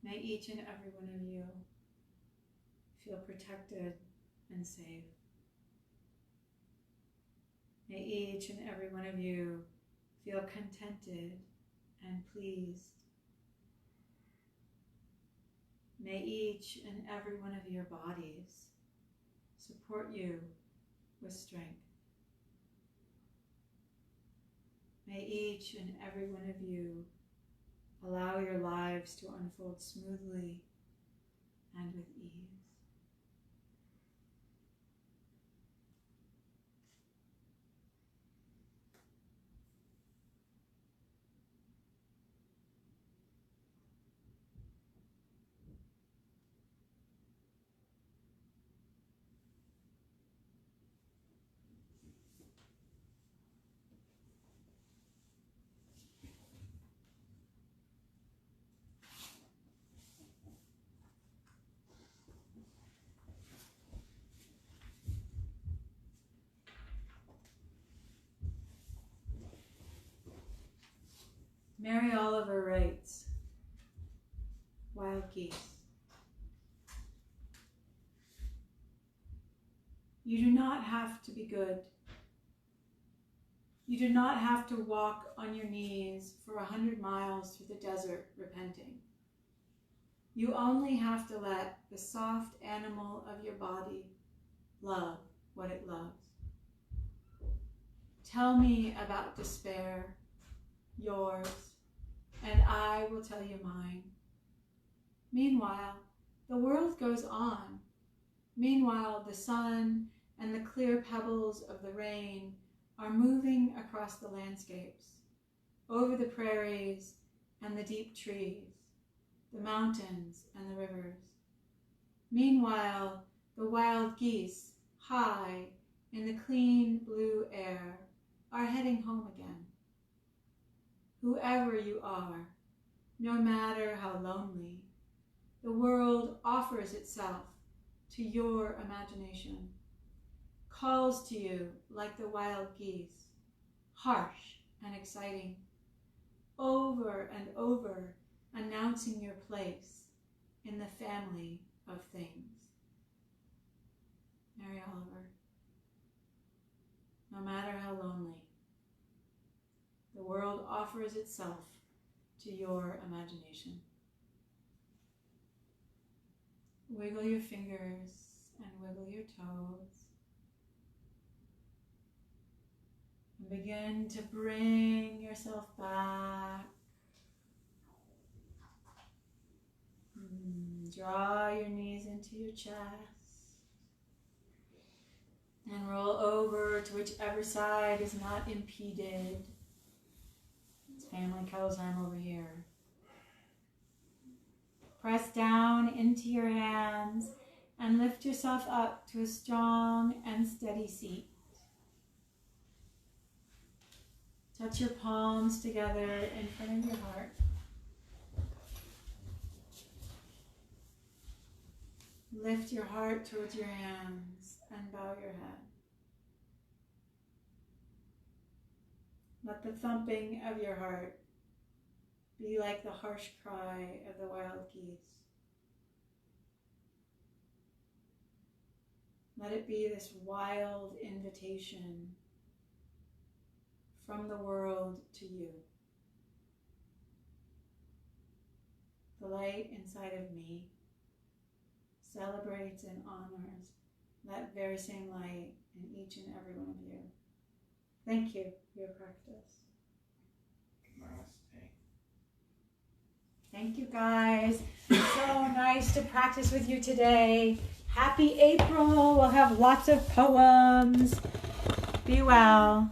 May each and every one of you feel protected and safe. May each and every one of you feel contented and pleased. May each and every one of your bodies support you with strength. May each and every one of you allow your lives to unfold smoothly and with ease. Mary Oliver writes, wild geese. You do not have to be good. You do not have to walk on your knees for 100 miles through the desert repenting. You only have to let the soft animal of your body love what it loves. Tell me about despair, yours, and I will tell you mine. Meanwhile, the world goes on. Meanwhile, the sun and the clear pebbles of the rain are moving across the landscapes, over the prairies and the deep trees, the mountains and the rivers. Meanwhile, the wild geese, high in the clean blue air, are heading home again. Whoever you are, no matter how lonely, the world offers itself to your imagination, calls to you like the wild geese, harsh and exciting, over and over announcing your place in the family of things. Mary Oliver. No matter how lonely, the world offers itself to your imagination. Wiggle your fingers and wiggle your toes. And begin to bring yourself back. Draw your knees into your chest. And roll over to whichever side is not impeded. It's family cuddle time over here. Press down into your hands and lift yourself up to a strong and steady seat. Touch your palms together in front of your heart. Lift your heart towards your hands and bow your head. Let the thumping of your heart be like the harsh cry of the wild geese. Let it be this wild invitation from the world to you. The light inside of me celebrates and honors that very same light in each and every one of you. Thank you for your practice. Namaste. Thank you, guys. So nice to practice with you today. Happy April. We'll have lots of poems. Be well.